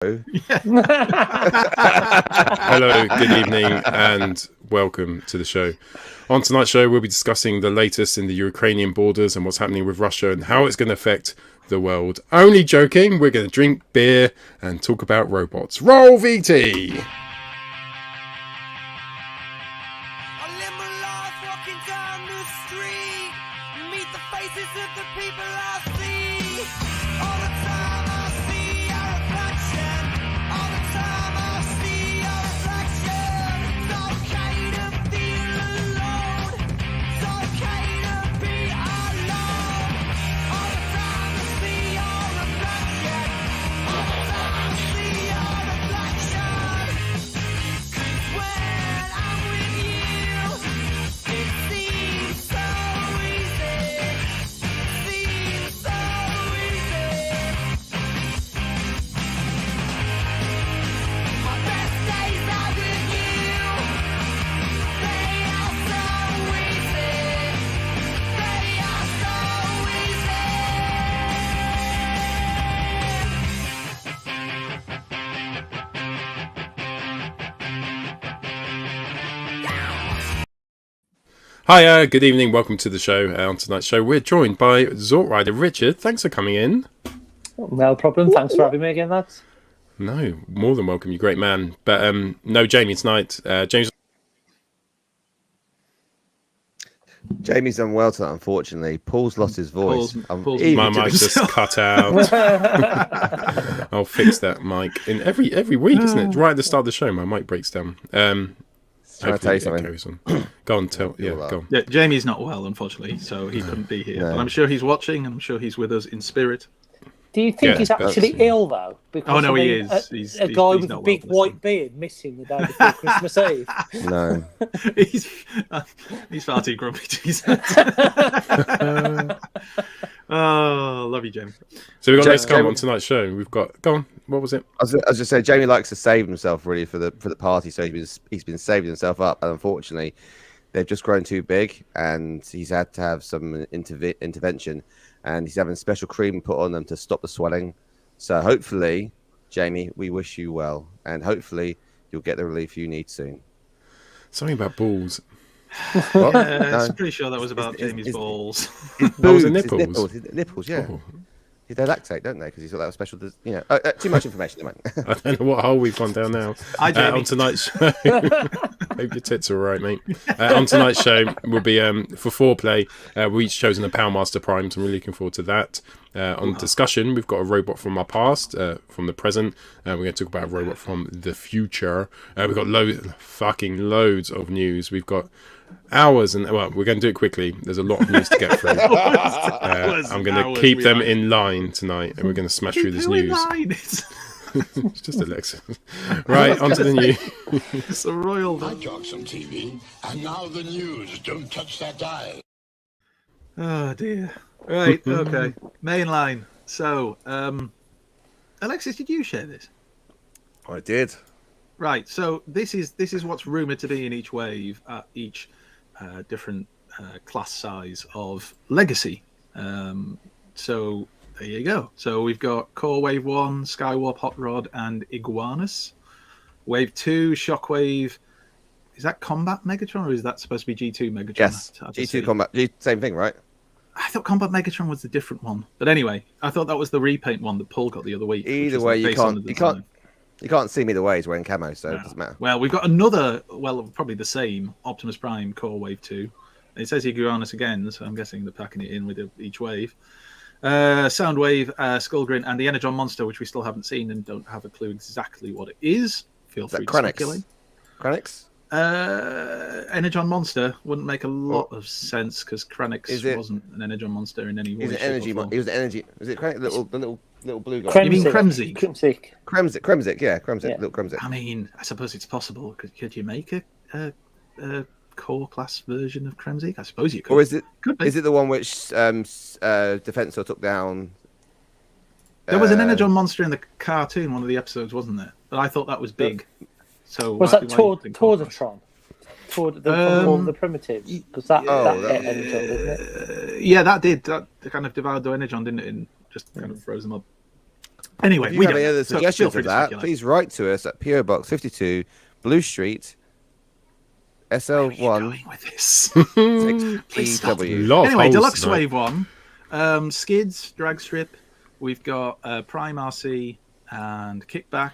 Hello, good evening, and welcome to the show. On tonight's show, we'll be discussing the latest in the Ukrainian borders and what's happening with Russia and how it's going to affect the world. Only joking, we're going to drink beer and talk about robots. Roll VT! Hi, good evening, welcome to the show. On tonight's show, we're joined by Xortrider. Richard, thanks for coming in. No problem, thanks for having me again, lads. No, more than welcome, you great man. But no Jamie tonight. Jamie's done well tonight, unfortunately. Paul's lost his voice. My mic's just cut out. I'll fix that mic. In every week, isn't it? Right at the start of the show, my mic breaks down. Can I tell you something? Go on, go on. Yeah, Jamie's not well, unfortunately, so he couldn't be here. No. But I'm sure he's watching, and I'm sure he's with us in spirit. Do you think he's actually ill, though? Because, he is. He's a guy he's with a not big well, white beard missing the day before Christmas Eve. No. he's far too grumpy to be said. Oh, love you, Jamie. So we've got loads to come on tonight's show. We've got... Go on, what was it? I was just saying, Jamie likes to save himself, really, for the party, so he's been saving himself up, and unfortunately, they've just grown too big, and he's had to have some intervention, and he's having special cream put on them to stop the swelling. So hopefully, Jamie, we wish you well, and hopefully you'll get the relief you need soon. Something about balls. What? I'm pretty sure that was about Jamie's balls. Balls and nipples. His nipples, yeah. Oh. They lactate, don't they? Because he's got that special, too much information. I don't know what hole we've gone down now. Hi, Jamie. On tonight's show, hope your tits are all right, mate. On tonight's show, will be for foreplay. We each chosen a PowerMaster Prime, so I'm really looking forward to that. On discussion, we've got a robot from our past, from the present. We're going to talk about a robot from the future. We've got loads of news. We've got hours, and we're going to do it quickly. There's a lot of news to get through. I'm going to keep them in line tonight, and we're going to smash through this news. It's just Alexa. Right, on to the news. It's a royal. I talk some TV, and now the news. Don't touch that dial. Oh dear. Right. Okay. Mainline. So, Alexis, did you share this? I did. Right. So this is what's rumored to be in each wave at each different class size of legacy. So there you go. So we've got Core Wave 1, Skywarp Hot Rod, and Iguanus. Wave 2, Shockwave. Is that Combat Megatron, or is that supposed to be G2 Megatron? Yes, G2 Combat. Same thing, right? I thought Combat Megatron was the different one. But anyway, I thought that was the repaint one that Paul got the other week. Either way, you can't see me the way he's wearing camo, so it doesn't matter. Well, we've got another, probably the same, Optimus Prime Core Wave 2. It says Iguanus again, so I'm guessing they're packing it in with each wave. Soundwave, Skullgrin, and the Energon Monster, which we still haven't seen and don't have a clue exactly what it is. Feel free to speculate. Kranix? Energon Monster wouldn't make a lot of sense because Kranix wasn't an Energon Monster in any way. He was an energy. Was it Kranix, the little blue guy? Kremzik. You mean Kremzik? Kremzik, yeah, Little Kremzik. I mean, I suppose it's possible. Could you make a core class version of Kremzik? I suppose you could. Or is it the one which Defensor took down? There was an Energon Monster in the cartoon, one of the episodes, wasn't there? But I thought that was big. So was that Tordatron? The primitives? Because that Energon, didn't it? Yeah, that did. That kind of devoured the Energon, didn't it? And just kind of froze them up. Anyway, If you we have don't any know. other So feel suggestions free of to that, speculate. please write to us at PO Box 52, Blue Street, Where are you SL1 going with this? 6EW. Lot of Anyway, holes Deluxe tonight. Wave 1, Skids, Drag Strip. We've got Prime RC and Kickback.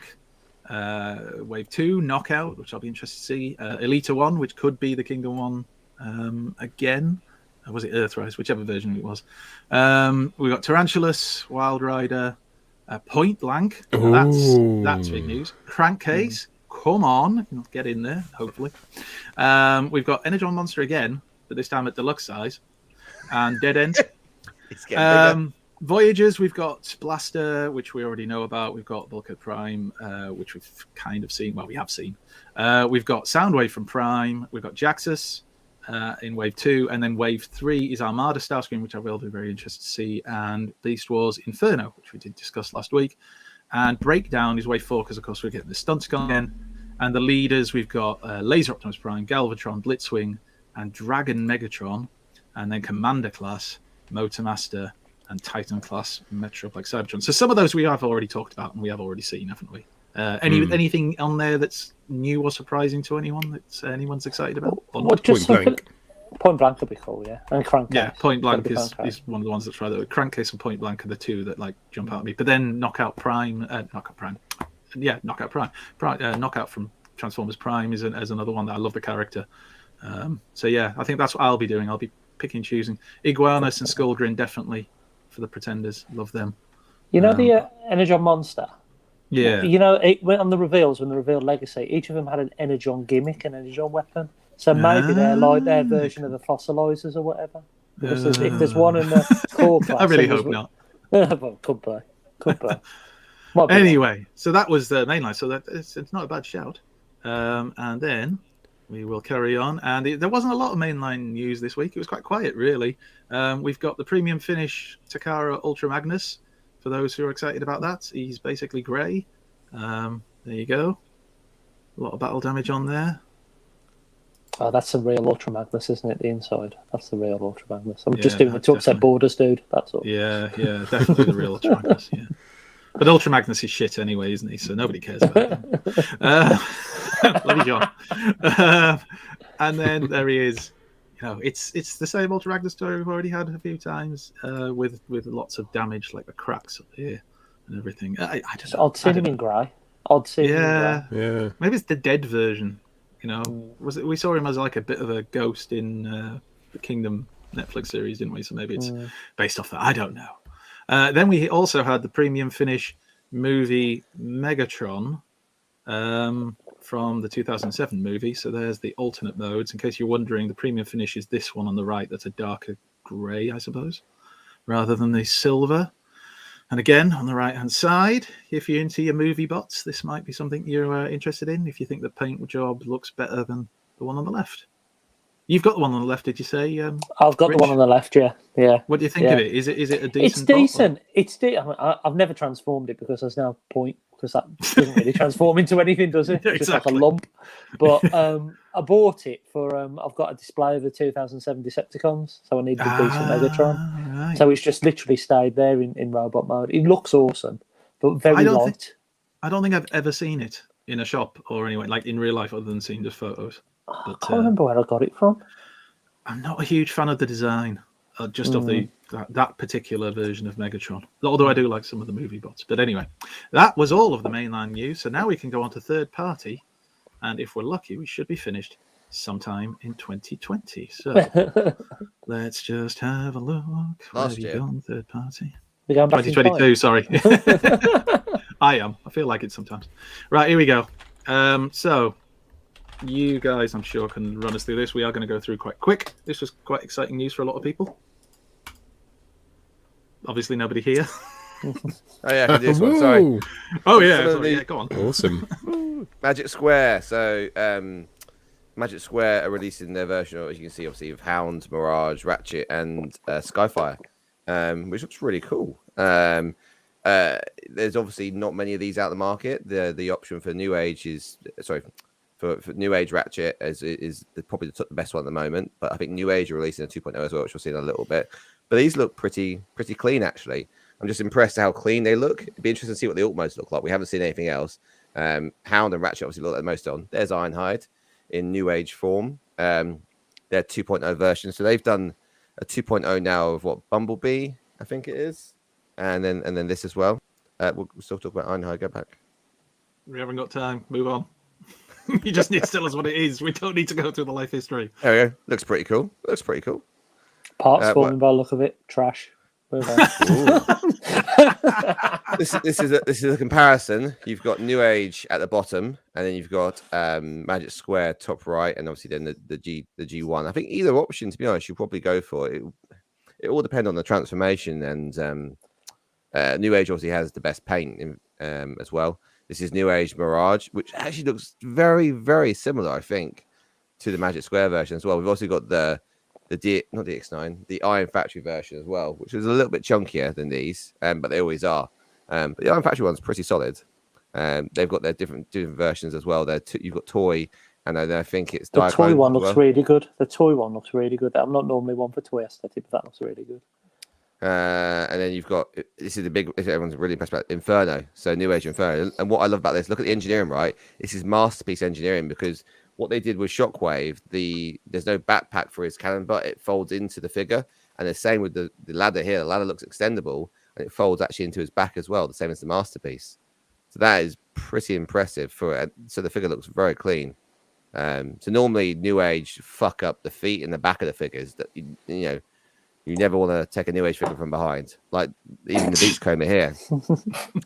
Wave 2, Knockout, which I'll be interested to see. Elita 1, which could be the Kingdom 1 again. Or was it Earthrise? Whichever version it was. We've got Tarantulas, Wild Rider, Point Blank. Now that's big news. Crankcase. Come on. Get in there, hopefully. We've got Energon Monster again, but this time at deluxe size. And Dead End. It's getting bigger. Voyagers, we've got Blaster, which we already know about. We've got Bulkhead Prime, which we've kind of seen. Well, we have seen. We've got Soundwave from Prime. We've got Jaxus in Wave 2. And then Wave 3 is Armada Starscream, which I will be very interested to see. And Beast Wars Inferno, which we did discuss last week. And Breakdown is Wave 4, because, of course, we're getting the stunts going again. And the leaders, we've got Laser Optimus Prime, Galvatron, Blitzwing, and Dragon Megatron. And then Commander Class, Motormaster, and Titan Class Metroplex Cybertron. So some of those we have already talked about and we have already seen, haven't we? Anything on there that's new or surprising to anyone that anyone's excited about? Well, just Point Blank would be cool, yeah. And Crankcase. Yeah, Point Blank is one of the ones that's right. Crankcase and Point Blank are the two that like jump out at me. But then Knockout Prime. Knockout Prime. Knockout from Transformers Prime is another one that I love the character. So yeah, I think that's what I'll be doing. I'll be picking and choosing. Iguanus and Skullgrin definitely for the Pretenders. Love them. You know the Energon Monster? Yeah. You know, it went on the reveals when they revealed Legacy. Each of them had an Energon gimmick, an Energon weapon. So maybe they're like their version of the fossilizers or whatever. Because if there's one in the core class, I really hope not. Well, could be. Anyway, so that was the main line. So it's not a bad shout. And then we will carry on. And there wasn't a lot of mainline news this week. It was quite quiet, really. We've got the premium finish Takara Ultra Magnus. For those who are excited about that, he's basically grey. There you go. A lot of battle damage on there. Oh, that's the real Ultra Magnus, isn't it? The inside. That's the real Ultra Magnus. I'm just doing it to upset borders, dude. That's all. Yeah, definitely the real Ultra Magnus. Yeah, but Ultra Magnus is shit anyway, isn't he? So nobody cares about him. Love you, John. And then there he is. You know, it's the same Ultra Magnus story we've already had a few times, with lots of damage, like the cracks up here and everything. I don't know. I'd seen him in grey. I'd seen him in grey. Yeah. Maybe it's the dead version. You know, we saw him as like a bit of a ghost in the Kingdom Netflix series, didn't we? So maybe it's based off that. I don't know. Then we also had the premium finish movie Megatron from the 2007 movie. So there's the alternate modes. In case you're wondering, the premium finish is this one on the right. That's a darker grey, I suppose, rather than the silver. And again, on the right-hand side, if you're into your movie bots, this might be something you're interested in. If you think the paint job looks better than the one on the left. You've got the one on the left, did you say? I've got Rich? the one on the left, yeah. What do you think of it? Is it a decent? It's decent. I've never transformed it because there's no point, because that doesn't really transform into anything, does it? It's just like a lump. But I bought it for. I've got a display of the 2007 Decepticons, so I need the decent Megatron. Right. So it's just literally stayed there in robot mode. It looks awesome, but very light. I don't think I've ever seen it in a shop or anyway, like in real life, other than seeing just photos. I can't remember where I got it from. I'm not a huge fan of the design, of that particular version of Megatron. Although I do like some of the movie bots. But anyway, that was all of the mainline news. So now we can go on to third party, and if we're lucky, we should be finished sometime in 2020. So let's just have a look. Last year. On third party. 2022. Sorry. I feel like it sometimes. Right, here we go. So you guys, I'm sure, can run us through this. We are going to go through quite quick. This was quite exciting news for a lot of people. Obviously, nobody here. Oh yeah, I can do this one. Sorry. Oh yeah, go on. Awesome. Magic Square. So Magic Square are releasing their version, as you can see, obviously, of Hound, Mirage, Ratchet, and Skyfire, which looks really cool. There's obviously not many of these out in the market. The option for New Age is for New Age Ratchet is probably the best one at the moment. But I think New Age are releasing a 2.0 as well, which we'll see in a little bit. But these look pretty clean, actually. I'm just impressed at how clean they look. It'd be interesting to see what the alt modes look like. We haven't seen anything else. Hound and Ratchet obviously look like the most on. There's Ironhide in New Age form. They're 2.0 versions. So they've done a 2.0 now of what, Bumblebee, I think it is. And then this as well. We'll still talk about Ironhide. Go back. We haven't got time. Move on. You just need to tell us what it is. We don't need to go through the life history. There we go. Looks pretty cool. Parts forming by the look of it. Trash. Move on. This is a comparison. You've got New Age at the bottom, and then you've got Magic Square top right, and obviously then the G1. I think either option, to be honest, you'll probably go for it. It all depends on the transformation, and New Age obviously has the best paint as well. This is New Age Mirage, which actually looks very, very similar, I think, to the Magic Square version as well. We've also got not DX9, the Iron Factory version as well, which is a little bit chunkier than these, but they always are. But the Iron Factory one's pretty solid. They've got their different versions as well. You've got Toy, and I think it's the toy one looks really good. The toy one looks really good. I'm not normally one for toy aesthetic, but that looks really good. And then you've got, this is the big, everyone's really impressed about Inferno. So New Age Inferno. And what I love about this, look at the engineering, right? This is masterpiece engineering, because what they did with Shockwave, there's no backpack for his cannon butt. It folds into the figure. And the same with the ladder here. The ladder looks extendable, and it folds actually into his back as well, the same as the masterpiece. So that is pretty impressive for it. So the figure looks very clean. So normally New Age fuck up the feet and the back of the figures. That you never want to take a New Age figure from behind. Like even the Beachcomber here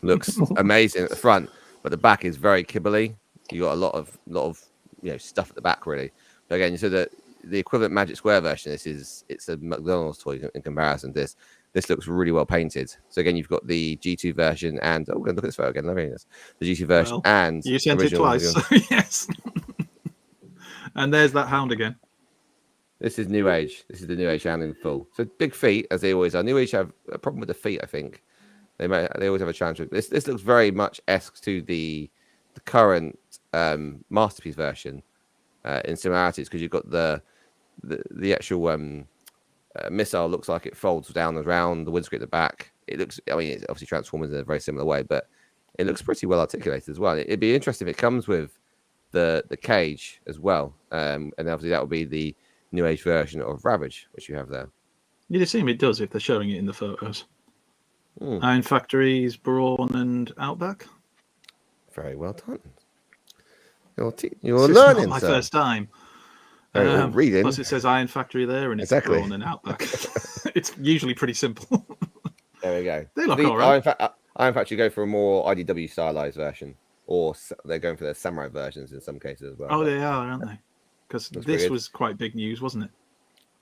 looks amazing at the front, but the back is very kibbly. You got a lot of stuff at the back really. But again, so the equivalent Magic Square version, it's a McDonald's toy in comparison to this. This looks really well painted. So again, you've got the G2 version and we're going to look at this photo again. Loving this. The G2 version and you sent it twice. Yes. And there's that hound again. This is New Age. This is the New Age hound in full. So big feet, as they always are. New Age have a problem with the feet, I think. They always have a challenge with this. This looks very much esque to the current masterpiece version in similarities, because you've got the actual missile looks like it folds down around the windscreen at the back. It obviously transforms in a very similar way, but it looks pretty well articulated as well. It'd be interesting if it comes with the cage as well, and obviously that would be the New Age version of Ravage, which you have there. You'd assume it does if they're showing it in the photos. Iron Factories, Brawn, and Outback. Very well done. You're learning. Not my first time. Reading. Plus, it says Iron Factory there, and it's Brawn and Outback. It's usually pretty simple. There we go. They look all right. Iron Factory go for a more IDW stylized version, or they're going for their samurai versions in some cases as well. Oh, they are, aren't they? Because this was quite big news, wasn't it?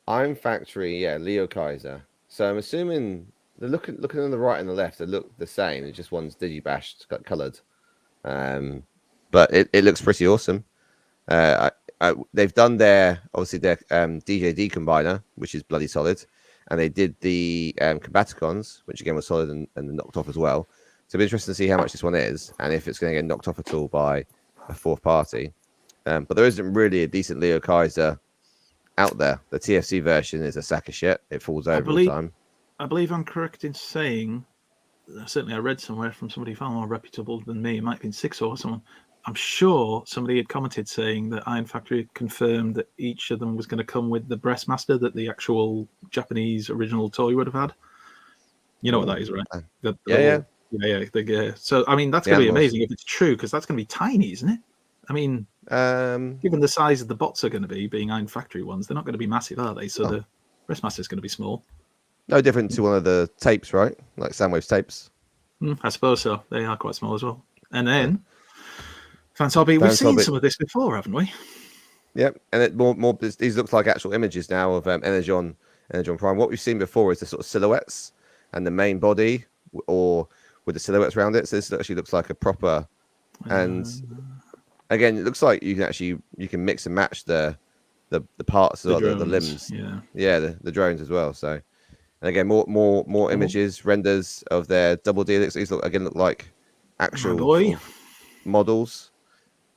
Iron Factory, yeah, Leo Kaiser. So I'm assuming they're looking on the right and the left, they look the same. It's just one's digibashed, got coloured. But it looks pretty awesome. They've done their DJD combiner, which is bloody solid, and they did the Combaticons, which again was solid and knocked off as well. So it'll be interesting to see how much this one is, and if it's going to get knocked off at all by a fourth party. But there isn't really a decent Leo Kaiser out there. The TFC version is a sack of shit. It falls over all the time. I believe I'm correct in saying, certainly I read somewhere from somebody far more reputable than me, it might have been Six or someone, I'm sure somebody had commented saying that Iron Factory had confirmed that each of them was going to come with the Breastmaster that the actual Japanese original toy would have had. You know what that is, right? Yeah. So, I mean, that's going to be amazing if it's true, because that's going to be tiny, isn't it? I mean, given the size of the bots are going to be, being Iron Factory ones, they're not going to be massive, are they? So the Breastmaster is going to be small. No different to one of the tapes, right? Like Soundwave's tapes. I suppose so. They are quite small as well. And then, Fanstoys, we've seen some of this before, haven't we? Yep. And these look like actual images now of Energon Prime. What we've seen before is the sort of silhouettes and the main body, or with the silhouettes around it. So this actually looks like a proper. And again, it looks like you can mix and match the parts of the limbs. The drones as well. So, and again, more images, renders of their double D. These look like actual models.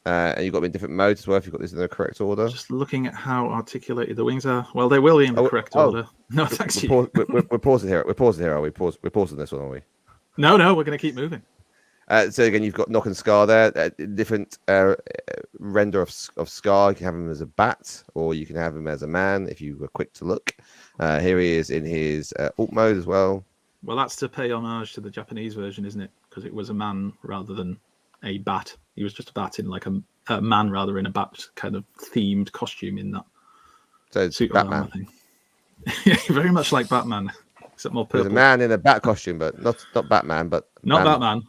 And you've got them in different modes as well if you've got this in the correct order. Just looking at how articulated the wings are. Well, they will be in the correct order. No, thanks We're pausing here. We're pausing here, are we? We're pausing this one, are we? No, we're going to keep moving. So again, you've got Knock and Scar there. Different render of Scar. You can have him as a bat, or you can have him as a man if you were quick to look. Here he is in his alt mode as well. Well, that's to pay homage to the Japanese version, isn't it? Because it was a man rather than a bat. He was just a bat in like a man rather in a bat kind of themed costume in that. So it's Batman. Yeah, very much like Batman, except more purple. There's a man in a bat costume, but not Batman, but not Batman.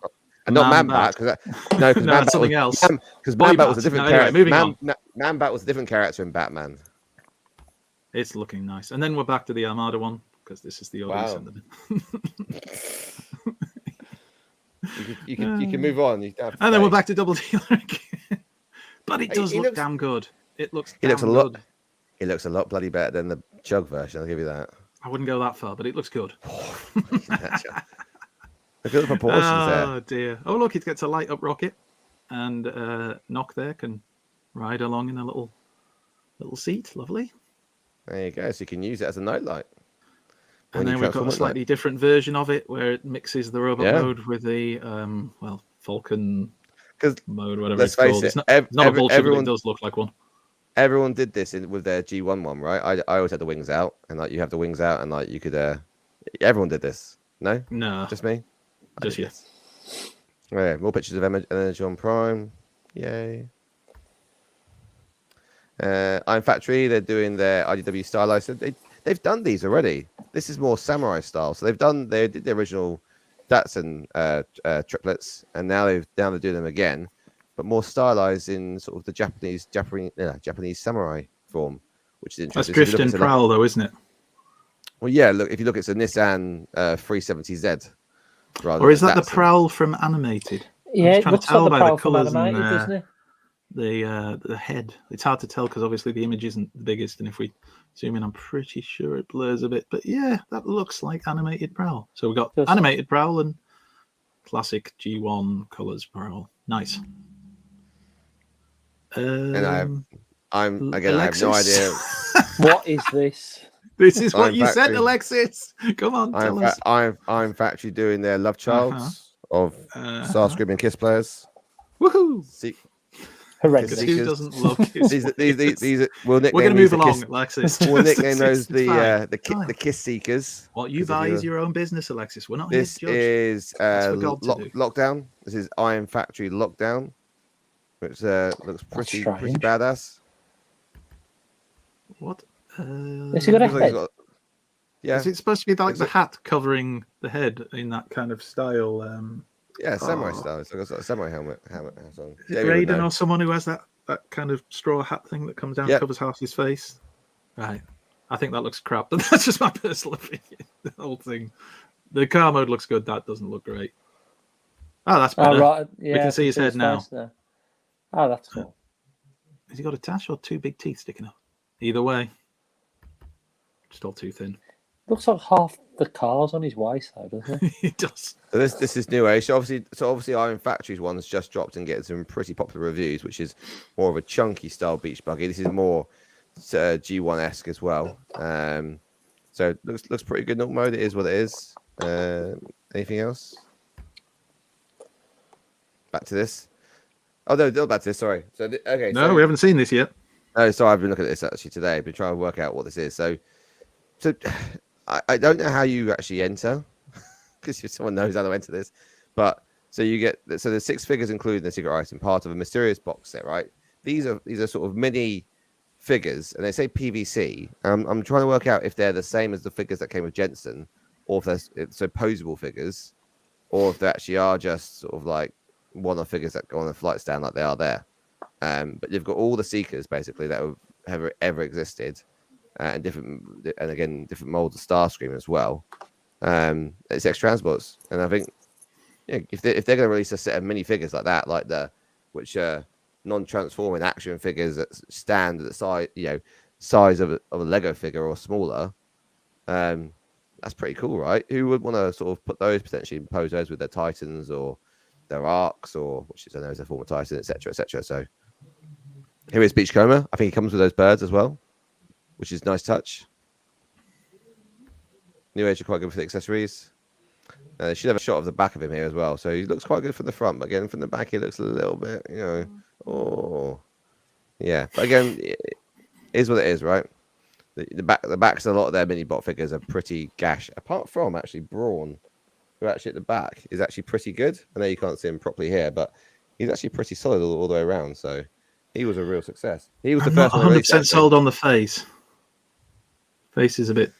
And not Man Bat, because no, that's something else. Because Man Bat was a different character. Moving on. Man Bat was a different character in Batman. It's looking nice, and then we're back to the Armada one because this is the order. Wow. you can move on. And then we're back to Double Dealer again. But it does look damn good. It looks. He looks a lot. It looks a lot bloody better than the Chug version. I'll give you that. I wouldn't go that far, but it looks good. Look at the proportions there. Oh dear! Oh look, it gets a light up rocket, and Knock there can ride along in a little seat. Lovely. There you go. So you can use it as a nightlight. And then we've got a slightly different version of it where it mixes the robot mode with the Falcon mode, whatever it's called. It's not a bullshit, but it does look like one. Everyone did this with their G1 one, right? I always had the wings out, and like you have the wings out, and like you could. Everyone did this. No, just me. Just yes. Yeah, more pictures of Energy on Prime. Yay. Iron Factory, they're doing their IDW stylized. So they've done these already. This is more samurai style. So they did the original Datsun triplets, and now they're doing them again, but more stylized in sort of the Japanese samurai form, which is interesting. That's Drift and Prowl, though, isn't it? Well, yeah. Look, if you look, it's a Nissan 370Z. Or is that the Prowl from Animated? Yeah, it looks like the Prowl from Animated, doesn't it? The head. It's hard to tell because obviously the image isn't the biggest, and if we zoom in, I'm pretty sure it blurs a bit. But yeah, that looks like Animated Prowl. So we've got Animated Prowl and classic G1 colors Prowl. Nice. And I'm again, Alexis? I have no idea. What is this? This is what you said, Alexis. Come on, tell us. I'm Factory doing their love childs of Starscream and Kiss players. Woohoo! Horrendous. Who doesn't love Kiss? these we're going to move along, Alexis. We'll nickname those the Kiss Seekers. What you buy is your own business, Alexis. We're not here to judge. This is Lockdown. This is Iron Factory Lockdown, which looks pretty badass. What? Has he got a head? Yeah. Is it supposed to be like the hat covering the head in that kind of style? Yeah, samurai style. It's like a samurai helmet on. Is it Raiden or someone who has that kind of straw hat thing that comes down and covers half his face? Right. I think that looks crap, but that's just my personal opinion. The whole thing. The car mode looks good. That doesn't look great. Oh, that's better. Right. Yeah, we can see his head now. Oh, that's cool. Has he got a tash or two big teeth sticking up? Either way. Just all too thin. Looks like half the car's on his waist, though, doesn't it? It does. So this is new age. So obviously Iron Factory's one's just dropped and getting some pretty popular reviews, which is more of a chunky style beach buggy. This is more G1-esque as well. So looks pretty good. Normal mode. It is what it is. Anything else? Back to this. Oh no, back to this. Sorry. No, we haven't seen this yet. Oh, sorry. I've been looking at this actually today. I've been trying to work out what this is. So I don't know how you actually enter, because if someone knows how to enter this, but so you get there's 6 figures including the secret item, part of a mysterious box set, right? These are sort of mini figures, and they say PVC. I'm trying to work out if they're the same as the figures that came with Jensen, or if they're posable figures, or if they actually are just sort of like one-off figures that go on a flight stand like they are there. But you've got all the Seekers basically that have ever existed. And different molds of Starscream as well. It's X transports, and I think if they're going to release a set of mini figures like that, which non-transforming action figures that stand at the size of a Lego figure or smaller, that's pretty cool, right? Who would want to sort of put those potentially impose those with their Titans or their arcs, or which is I know is a form of Titan, etc., etc. So here is Beachcomber. I think he comes with those birds as well, which is a nice touch. New Age are quite good for the accessories. They should have a shot of the back of him here as well. So he looks quite good from the front, but again, from the back, he looks a little bit, yeah. But again, it is what it is, right? The backs of a lot of their mini bot figures are pretty gash. Apart from actually Brawn, who actually at the back is actually pretty good. I know you can't see him properly here, but he's actually pretty solid all the way around. So he was a real success. He was the first one. 100% sold on the face. Face is a bit.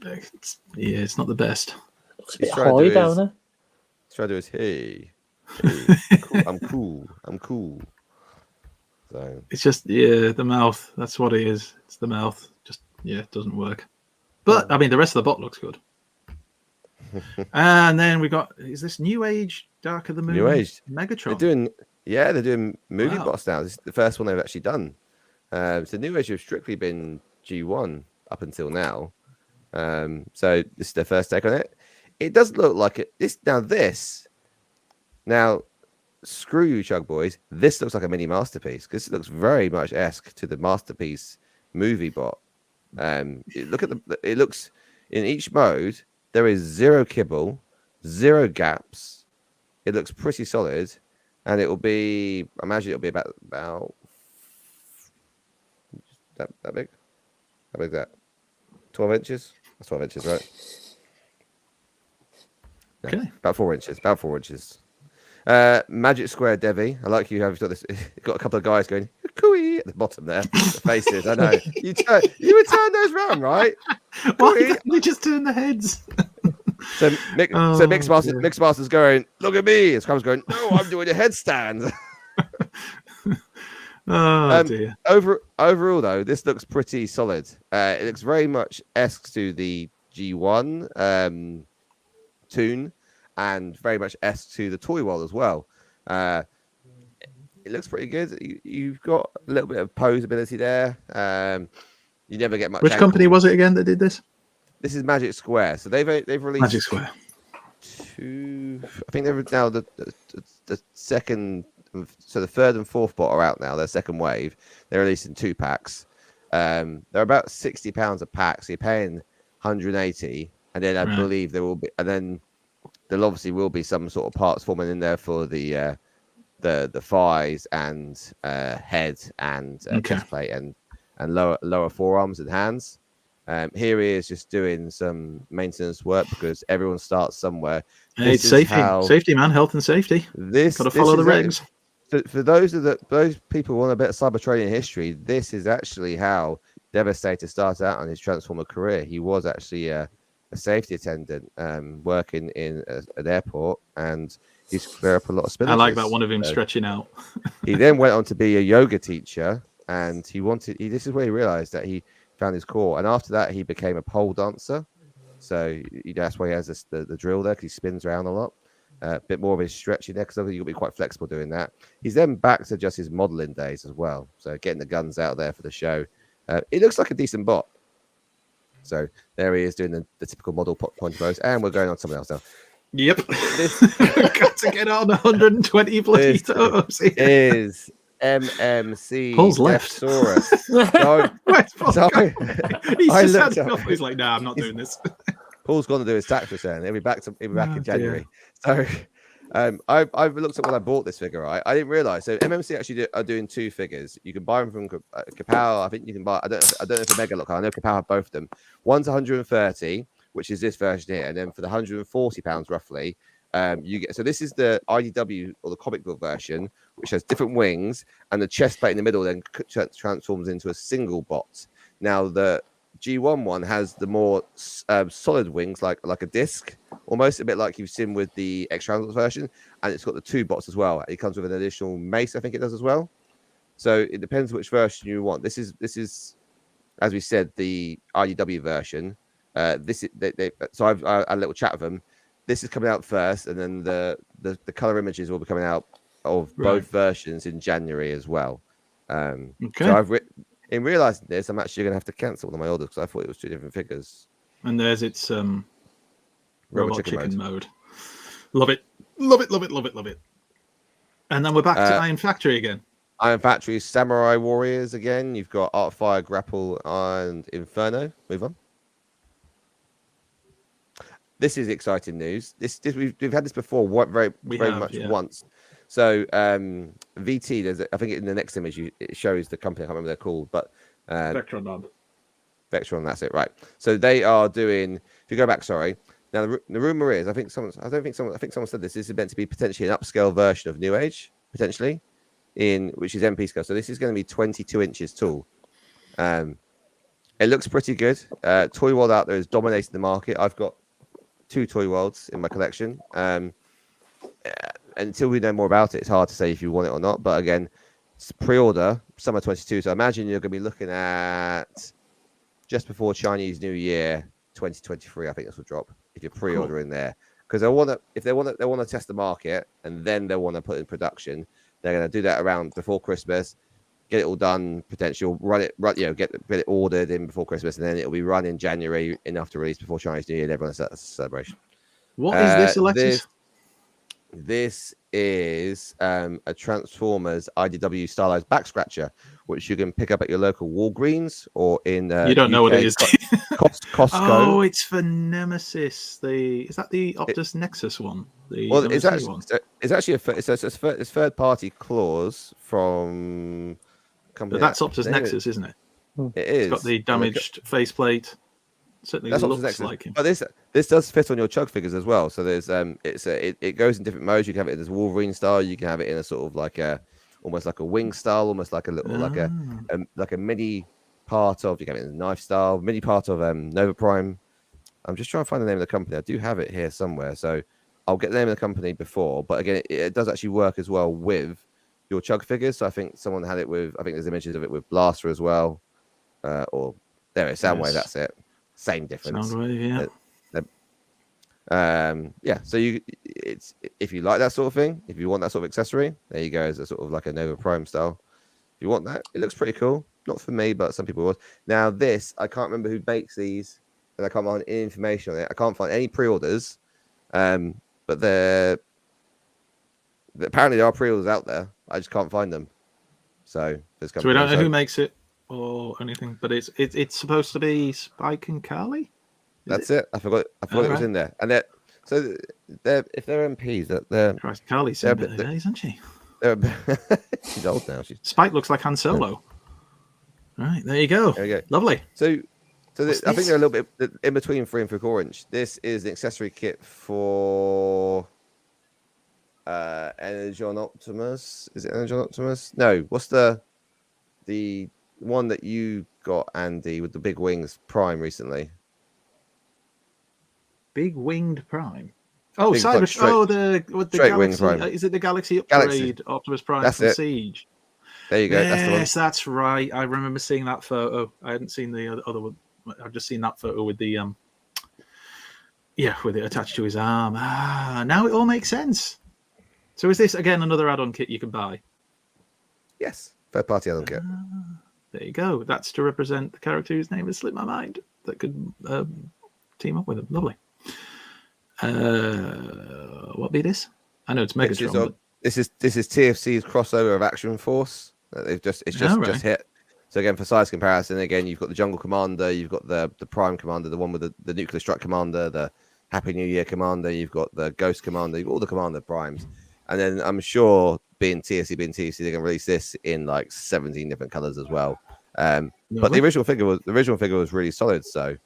It's not the best. Looks a bit high down there. He's trying to do his hey, cool, I'm cool. So it's just the mouth. That's what it is. It's the mouth. Just it doesn't work. But I mean, the rest of the bot looks good. And then we got is this New Age Dark of the Moon? New Age Megatron. They're doing movie bots now. This is the first one they've actually done. So New Age have strictly been G1 up until now. So this is their first take on it. It does look like it. Now, screw you, Chug Boys. This looks like a mini masterpiece because it looks very much esque to the masterpiece movie bot. It looks in each mode. There is zero kibble, zero gaps. It looks pretty solid, and it will be. I imagine it'll be about that big. How big is that? 12 inches. That's 12 inches, right? Okay. Yeah, about 4 inches. About 4 inches. Magic Square Devi. I like you have got this. Got a couple of guys going cooey at the bottom there. The faces. I know. You would turn those round, right? Why you just turn the heads? So Mixmaster's going, look at me. And Scrum's going, no, I'm doing a headstand. Dear. Overall, though, this looks pretty solid. It looks very much esque to the G1 tune, and very much esque to the toy world as well. It looks pretty good. You've got a little bit of pose ability there. You never get much. Which company was it again that did this? This is Magic Square. So they've released Magic Square. I think they're now the second. So the third and fourth bot are out now. Their second wave. They're releasing 2 packs. They're about £60 a pack. So you're paying 180, and then I believe there will be, and then there obviously will be some sort of parts forming in there for the thighs and head and chest plate and lower forearms and hands. Here he is just doing some maintenance work because everyone starts somewhere. It's safety, man, health and safety. Got to follow the regs. For those people who want a bit of cyber training history, this is actually how Devastator started out on his Transformer career. He was actually a safety attendant working in an airport, and he's cleared up a lot of spillages. I like that one of him stretching out. He then went on to be a yoga teacher, and this is where he realized that he found his core, and after that he became a pole dancer. So that's why he has the drill there, because he spins around a lot. A bit more of his stretching there, because I think you'll be quite flexible doing that. He's then back to just his modeling days as well. So getting the guns out there for the show. It looks like a decent bot. So there he is doing the typical model point pose, and we're going on something else now. Yep. Got to get on 120 bloody toes. Is MMC Paul's left. He's like, nah, I'm not doing this. Paul's going to do his tax return. He'll be back in January. Dear. So I've looked at when I bought this figure. Right, I didn't realize. So MMC actually are doing 2 figures. You can buy them from Kapow. I think you can buy. I don't know if the Mega Lock. I know Kapow have both of them. One's 130, which is this version here, and then for the £140 roughly, you get. So this is the IDW or the comic book version, which has different wings, and the chest plate in the middle then transforms into a single bot. Now the G1 one has the more solid wings, like a disc, almost a bit like you've seen with the X version, and it's got the 2 bots as well. It comes with an additional mace, I think it does as well. So it depends which version you want. This is, as we said, the IDW version. So I've a little chat with them. This is coming out first, and then the color images will be coming out of both versions in January as well. So in realizing this, I'm actually going to have to cancel one of my orders because I thought it was 2 different figures. And there's its robot chicken mode. Love it. Love it, love it, love it, love it. And then we're back to Iron Factory again. Iron Factory, Samurai Warriors again. You've got Art Fire, Grapple, and Inferno. Move on. This is exciting news. This we've had this before. Very much once. So VT, I think in the next image it shows the company. I can't remember what they're called, but Vectron, that's it, right? So they are doing. If you go back, sorry. Now the rumor is, I think someone said this is meant to be potentially an upscale version of New Age, potentially, which is MP scale. So this is going to be 22 inches tall. It looks pretty good. Toy World out there is dominating the market. I've got 2 Toy Worlds in my collection. Until we know more about it, it's hard to say if you want it or not. But again, it's pre-order summer 22. So I imagine you're going to be looking at just before Chinese New Year 2023. I think this will drop if you're pre-ordering there, because if they want to test the market and then they want to put in production. They're going to do that around before Christmas, get it all done, potential get it ordered in before Christmas, and then it'll be run in January enough to release before Chinese New Year. And everyone starts a celebration. What is this, Alexis? This is a Transformers IDW stylized back scratcher, which you can pick up at your local Walgreens or in. You don't know what it is. Costco. Oh, it's for Nemesis. Is that the Optus Nexus one? It's actually a third party clause from. But that's Optus Nexus, isn't it? It is. It's got the damaged faceplate. Certainly looks like him. But this does fit on your chug figures as well. So there's it goes in different modes. You can have it in this Wolverine style. You can have it in a sort of almost like a wing style, almost like a little like a mini part of. You can have it in a knife style, mini part of Nova Prime. I'm just trying to find the name of the company. I do have it here somewhere, so I'll get the name of the company before. But again, it does actually work as well with your chug figures. So I think someone had it with. I think there's images of it with Blaster as well, or there it is. Soundwave. That's it. Same difference. Soundwave, yeah. So it's if you like that sort of thing, if you want that sort of accessory, there you go. As a sort of like a Nova Prime style. If you want that, it looks pretty cool. Not for me, but some people will. Now this, I can't remember who makes these, and I can't find any information on it. I can't find any pre-orders, but apparently there are pre-orders out there. I just can't find them. So we don't know who makes it or anything, but it's supposed to be Spike and Carly. That's it. I forgot it was in there. And if they're MPs, they're Christ, Carly's seen better days, isn't she? She's old now. Spike looks like Han Solo. Yeah. Right, there you go. Lovely. So I think they're a little bit in between 3 and 3/4 inch. This is the accessory kit for Energon Optimus. Is it Energon Optimus? No. What's the one that you got, Andy, with the big wings Prime recently? Big winged Prime. Oh, big Cyber. The Galaxy. Prime. Is it the Galaxy Upgrade Optimus Prime from Siege? There you go. Yes, that's the one. That's right. I remember seeing that photo. I hadn't seen the other one. I've just seen that photo with the with it attached to his arm. Now it all makes sense. So is this again another add-on kit you can buy? Yes, third party add-on kit. There you go. That's to represent the character whose name has slipped my mind that could team up with him. Lovely. What be this? I know it's Megatron. This is TFC's crossover of Action Force. It's just hit. So again, for size comparison, again you've got the Jungle Commander, you've got the Prime Commander, the one with the Nuclear Strike Commander, the Happy New Year Commander, you've got the Ghost Commander, you've got all the Commander Primes, and then I'm sure being TFC, they're going to release this in like 17 different colors as well. But the original figure was really solid. So,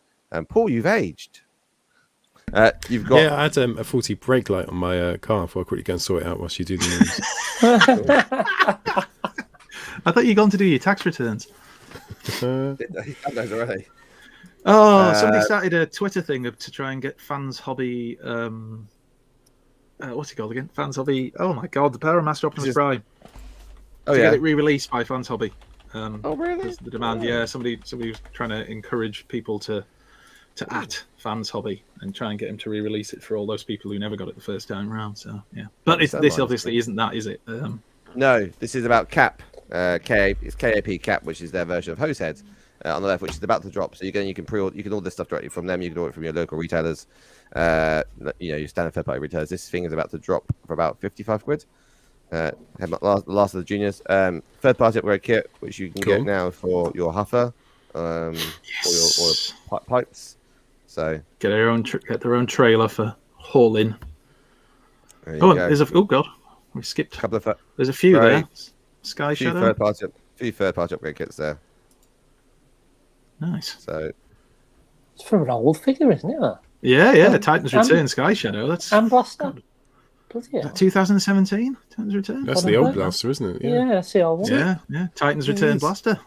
Paul, you've aged. You've got I had a faulty brake light on my car, before I quickly go and sort it out whilst you do the news. I thought you'd gone to do your tax returns. He's done those already. Oh, somebody started a Twitter thing to try and get Fans Hobby. What's it called again? Fans Hobby. Oh my God, the PowerMaster Optimus Prime. Get it re-released by Fans Hobby. Really? The demand. Yeah, somebody was trying to encourage people to at Fans Hobby and try and get him to re-release it for all those people who never got it the first time around. So yeah, but this obviously isn't that, is it? No, this is about Cap. It's KAP Cap, which is their version of Hosehead. on the left, which is about to drop. So you can order this stuff directly from them. You can order it from your local retailers. Your standard third party retailers. This thing is about to drop for about 55 quid. The last of the juniors. Third party upgrade kit, which you can get now for your huffer, or your pipes. So get their own trailer for hauling. Oh god, we skipped. There's a few there. Sky Shadow. Few third party upgrade kits there. Nice. So it's from an old figure, isn't it? Yeah. Titans Return Sky Shadow. That's and Blaster. Bloody hell. 2017 Titans Return. That's the old Blaster, isn't it? Yeah, that's the old one. Yeah. Titans Return Blaster.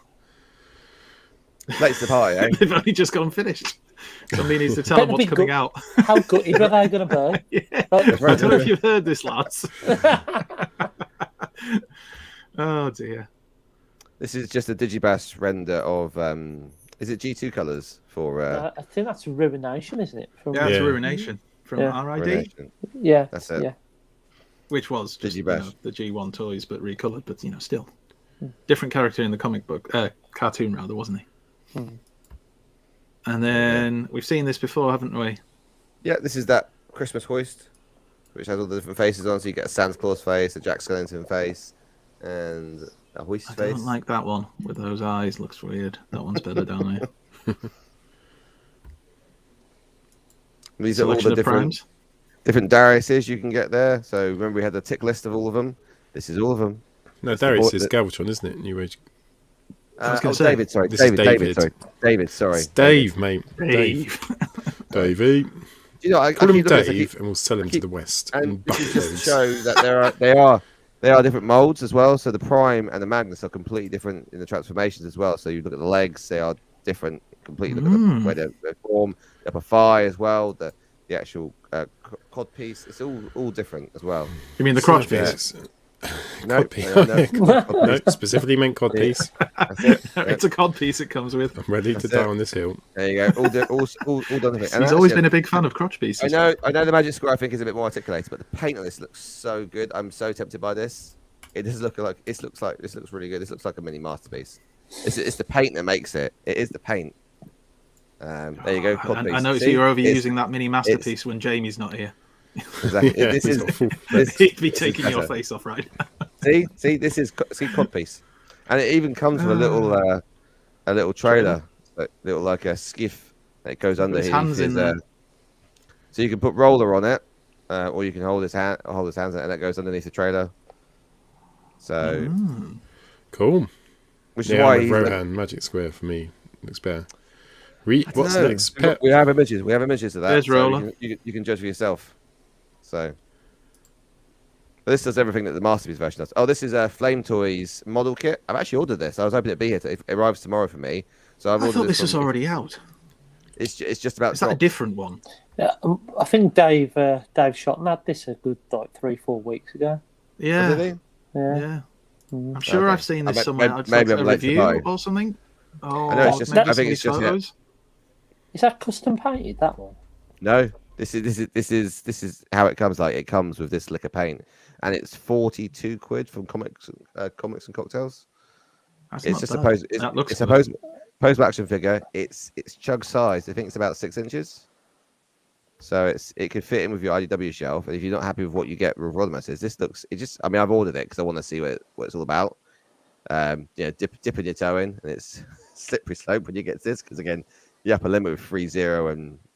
Late to the party, eh? They've only just gone finished. Somebody needs to tell them what's coming out. How gutted are they going to be? Yeah. I don't know if you've heard this, lads. Oh dear. This is just a Digibash render of is it G2 colours for I think that's Ruination, isn't it? It's Ruination from RID. Ruination. Yeah. That's it. Yeah. Which was just, Digibash. the G1 toys but recolored, but still. Different character in the comic book, cartoon rather, wasn't he? And then we've seen this before, haven't we? Yeah, this is that Christmas hoist, which has all the different faces on. So you get a Santa Claus face, a Jack Skellington face, and a hoist face. I don't like that one with those eyes. Looks weird. That one's better, don't it? These are all the different Dariuses you can get there. So remember we had the tick list of all of them. This is all of them. No, Darius is Galvatron, isn't it? New Age. David, sorry. David, sorry. It's Dave, mate. Dave. Davey. I call him Dave, and we'll sell him to the West. And this is just to show that they are different molds as well. So the Prime and the Magnus are completely different in the transformations as well. So you look at the legs; they are different completely. Look at the way they form, the upper thigh as well. The actual cod piece. It's all different as well. You mean the crotch piece? No, no, specifically meant cod piece. It's a cod piece it comes with. I'm ready to die on this hill. There you go. All done with it. He's always been a big fan of crotch pieces. I know the Magic Square I think is a bit more articulated, but the paint on this looks so good. I'm so tempted by this. It does look like this looks really good. This looks like a mini masterpiece. It's the paint that makes it. It is the paint. There you go. I notice you're overusing that mini masterpiece when Jamie's not here. Exactly. He'd be taking your face off right now. See, this is codpiece, and it even comes with a little trailer, little like a skiff that goes under his hands in there. So you can put roller on it, or you can hold his hands, and that goes underneath the trailer. So cool. Which is why Rohan Magic Square for me looks better. What's next? We have images. We have images of that. There's roller. You can judge for yourself. So, but this does everything that the Masterpiece version does. Oh, this is a Flame Toys model kit. I've actually ordered this. I was hoping it'd be here. It arrives tomorrow for me. So I thought this was already out. It's just about. Is that a different one? Yeah, I think Dave Shotton had this a good 3-4 weeks ago. Yeah. Oh, did he? Yeah. I'm sure I've seen this somewhere. Maybe I'm late to buy or something. Oh, I know it's just. I think it's just. Yeah. Is that custom painted? That one? No. This is how it comes. Like it comes with this lick of paint, and it's 42 quid from comics and cocktails. It's just supposed. It's supposed action figure. It's chug size. I think it's about 6 inches. So it could fit in with your IDW shelf. And if you're not happy with what you get with Rodimus, this looks. It just. I mean, I've ordered it because I want to see what it's all about. Dipping your toe in, and it's slippery slope when you get this because again, the upper limit with 3-0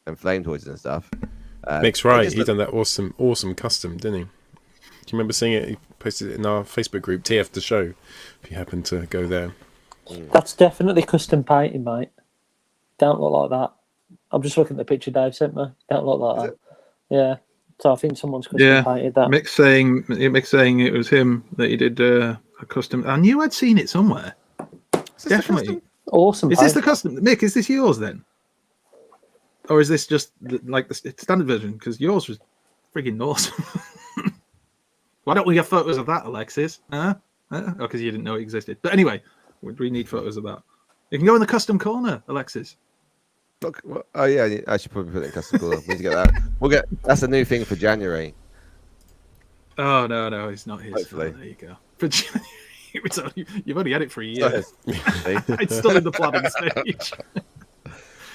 and Flame Toys and stuff. Mick's right. He done that awesome custom, didn't he? Do you remember seeing it? He posted it in our Facebook group, TF the Show. If you happen to go there, that's definitely custom painted, mate. Don't look like that. I'm just looking at the picture Dave sent me. Don't look like that. Yeah. So I think someone's custom painted that. Mick's saying it was him that he did a custom. I knew I'd seen it somewhere. Definitely. Awesome. Is this the custom? Mick, is this yours then? Or is this just like the standard version? Because yours was frigging awesome. Why don't we get photos of that, Alexis? Huh? Oh, because you didn't know it existed. But anyway, we need photos of that. You can go in the custom corner, Alexis. Look, oh yeah, I should probably put it in custom corner. We need to get that. That's a new thing for January. Oh no, it's not his. Hopefully. Oh, there you go. For January. You've only had it for a year. See? It's still in the planning stage.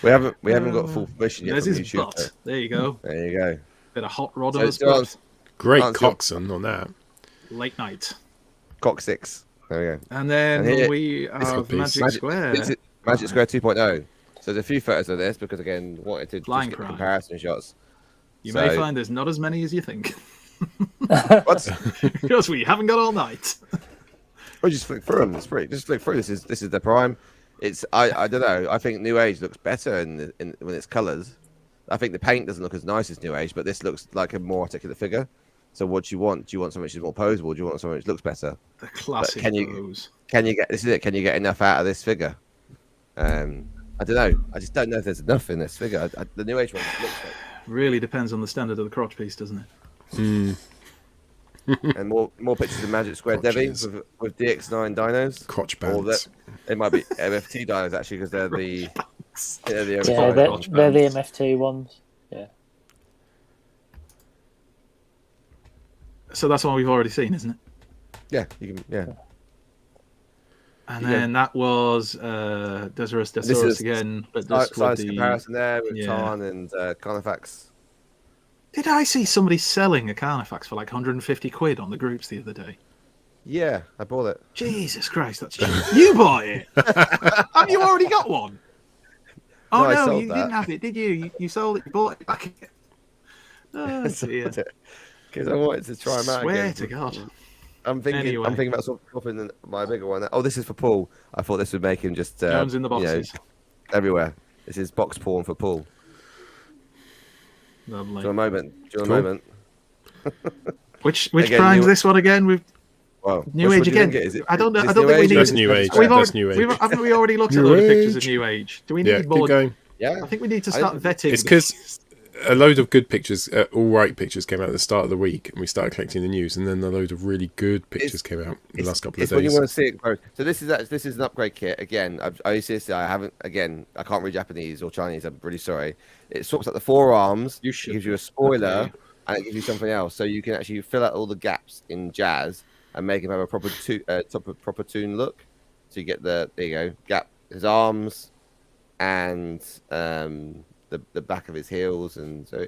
We haven't got full permission yet There's from his YouTube. butt. There you go. There you go. Bit of hot rod So on it's his butt. Great Answer your- coxswain on that. Late night. Cock 6. There we go. And then And here- we have piece. Magic Square. This is Magic Square 2.0. So there's a few photos of this because again, wanted to Flying just get crime. comparison shots. You So- may find there's not as many as you think. What? Because we haven't got all night. Well, just flick through them. It's pretty. Just flick through. This is the Prime. It's I don't know. I think New Age looks better in when it's colours. I think the paint doesn't look as nice as New Age, but this looks like a more articulate figure. So what do you want? Do you want something which is more posable? Do you want something which looks better? The classic can you- pose. Can you get this? Is it? Can you get enough out of this figure? I don't know. I just don't know if there's enough in this figure. The New Age one looks like, Really depends on the standard of the crotch piece, doesn't it? and more pictures of Magic Square Debbie Crotches. with DX9 dinos. Crotch Or bands. it might be MFT dinos actually because they're the Yeah, original they're, ones. they're the MFT ones. Yeah. So that's one we've already seen, isn't it? Yeah, you can. Yeah, And Yeah. then that was Desaurus This Desaurus is again, but this size with the... comparison there with yeah. Tarn and Carnifax. Did I see somebody selling a Carnifax for like 150 quid on the groups the other day? Yeah, I bought it. Jesus Christ, that's cheap. You bought it? Have you already got one? Oh, No, I no, sold you that. didn't have it, did you? You sold it, you bought it back again. Oh, dear. Because I wanted to try them out Swear again. to God. I'm thinking. Anyway. I'm thinking about swapping my bigger one. Oh, this is for Paul. I thought this would make him just Jones in the you know, boxes. everywhere. This is box porn for Paul. Do Lovely. you want a moment? Do you want Cool. a moment? Which Again, prime's you- this one again? With Well, New which Age one do you again? think it is? Is I don't know. is I don't New think we Age need. or That's is New it- Age. We've That's already, New Age. haven't we already looked at a New load of pictures of Age. New Age? Do we Yeah, need keep more? going. Yeah. I think we need to start vetting. It's because a load of good pictures, all right pictures came out at the start of the week, and we started collecting the news, and then a load of really good pictures came out in the last couple of It's when you days. want to see it grow. So this is an upgrade kit again. I haven't again. I can't read Japanese or Chinese. I'm really sorry. It swaps out the four arms. You should. It gives you a spoiler, Okay. and it gives you something else. So you can actually fill out all the gaps in Jazz and make him have a proper tune look. So you get there you go, gap his arms, and the back of his heels, and so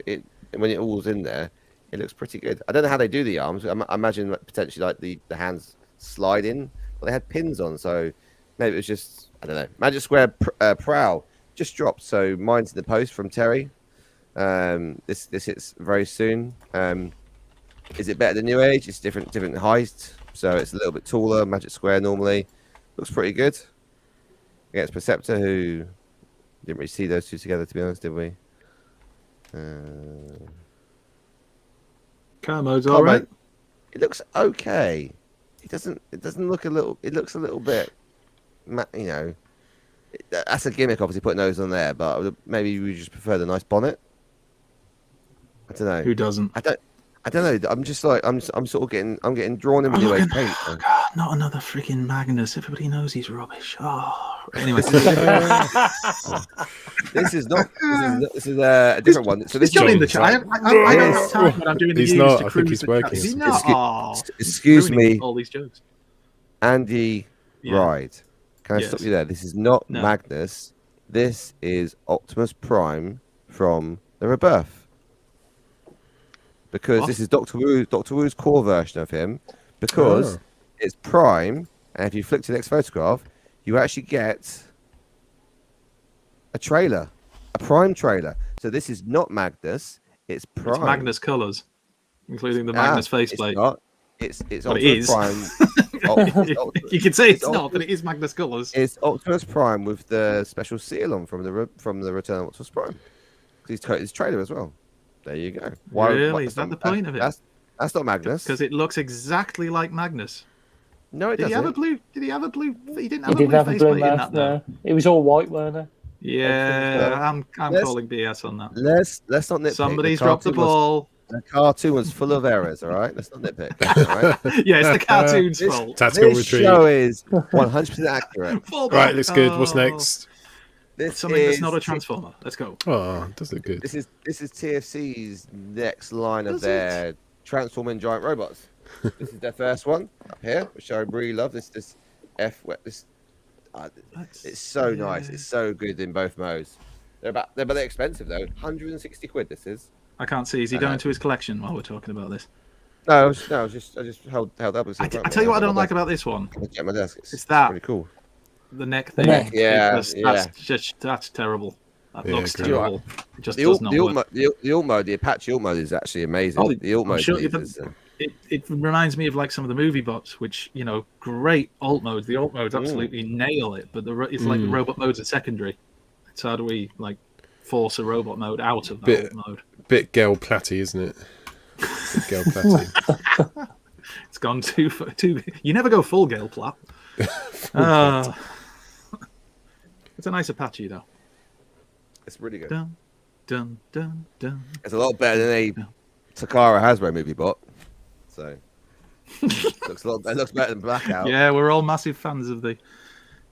when it all's in there, it looks pretty good. I don't know how they do the arms. I imagine like, potentially like the hands slide in, but they had pins on, so maybe it was just I don't know. Magic Square Prowl just dropped, so mine's in the post from Terry. This hits very soon. Is it better than New Age? It's different height, so it's a little bit taller. Magic Square normally looks pretty good against Perceptor, who didn't really see those two together, to be honest, did we? Car mode's Car all right. mode, it looks okay. It doesn't look a little. It looks a little bit. You know, that's a gimmick, obviously putting those on there, but maybe we just prefer the nice bonnet. I don't know. Who doesn't? I don't know. I'm just like I'm sort of getting drawn in with Oh, New look Age at- paint. Oh, God, not another freaking Magnus. Everybody knows he's rubbish. Oh, anyway. This is not. This is a different one. So this He's Johnny in the John's chat. I don't have time when I'm doing the He's news not. to I think cruise he's the working. chat. Is he Excuse- not? Oh, Excuse ruining me, all these jokes. Andy Yeah. Ride. Can I Yes. stop you there? This is not No. Magnus. This is Optimus Prime from the Rebirth. Because What? this is Doctor Wu's core version of him. Because it's Prime, and if you flick to the next photograph, you actually get a trailer, a Prime trailer. So this is not Magnus. It's Prime. It's Magnus colours, including the Ah, Magnus it's faceplate. not. It's Well, it Optimus is. Prime. You can say it's it's not, but it is Magnus colours. It's Optimus Prime with the special seal on from the Return of Optimus Prime. He's his trailer as well. There you go. Really? Is that the point of it? That's not Magnus. Because it looks exactly like Magnus. No, it Did he doesn't. have a blue? Did he have a blue? He didn't He have a didn't blue have a blue faceplate in mouth, that, though. no. It was all white, weren't it? Yeah, I'm Let's- calling BS on that. Let's not nitpick. Somebody's dropped the cartoon was- ball. The cartoon was full of errors. All right, let's not nitpick. All right? Yeah, it's the cartoon's This- fault. Tactical This retreat. show is 100% accurate. Full Right, back. looks good. What's Oh, next? This Something that's is- not a transformer. Let's go. Oh, does look good. This is TFC's next line of Does their transforming giant robots. This is their first one up here, which I really love. This it's so nice. It's so good in both modes. They're expensive though. 160 quid. This is. I can't see. Is he going to his collection while we're talking about this? No, I just held up. I tell you what I don't like about this one. At my desk. It's that pretty cool. The neck thing. That's terrible. That looks terrible. It just does not work. The alt mode, the Apache alt mode is actually amazing. The alt mode it reminds me of like some of the movie bots, which great alt modes. The alt modes absolutely nail it, but it's like the robot modes are secondary. So how do we like force a robot mode out of that alt mode? Bit Gel Platty, isn't it? Bit Gel Platty. It's gone too. You never go full Gale Platt. It's a nice Apache though. It's really good. Dun, dun, dun, dun. It's a lot better than a Takara Hasbro movie bot. So it looks better than Blackout. Yeah, we're all massive fans of the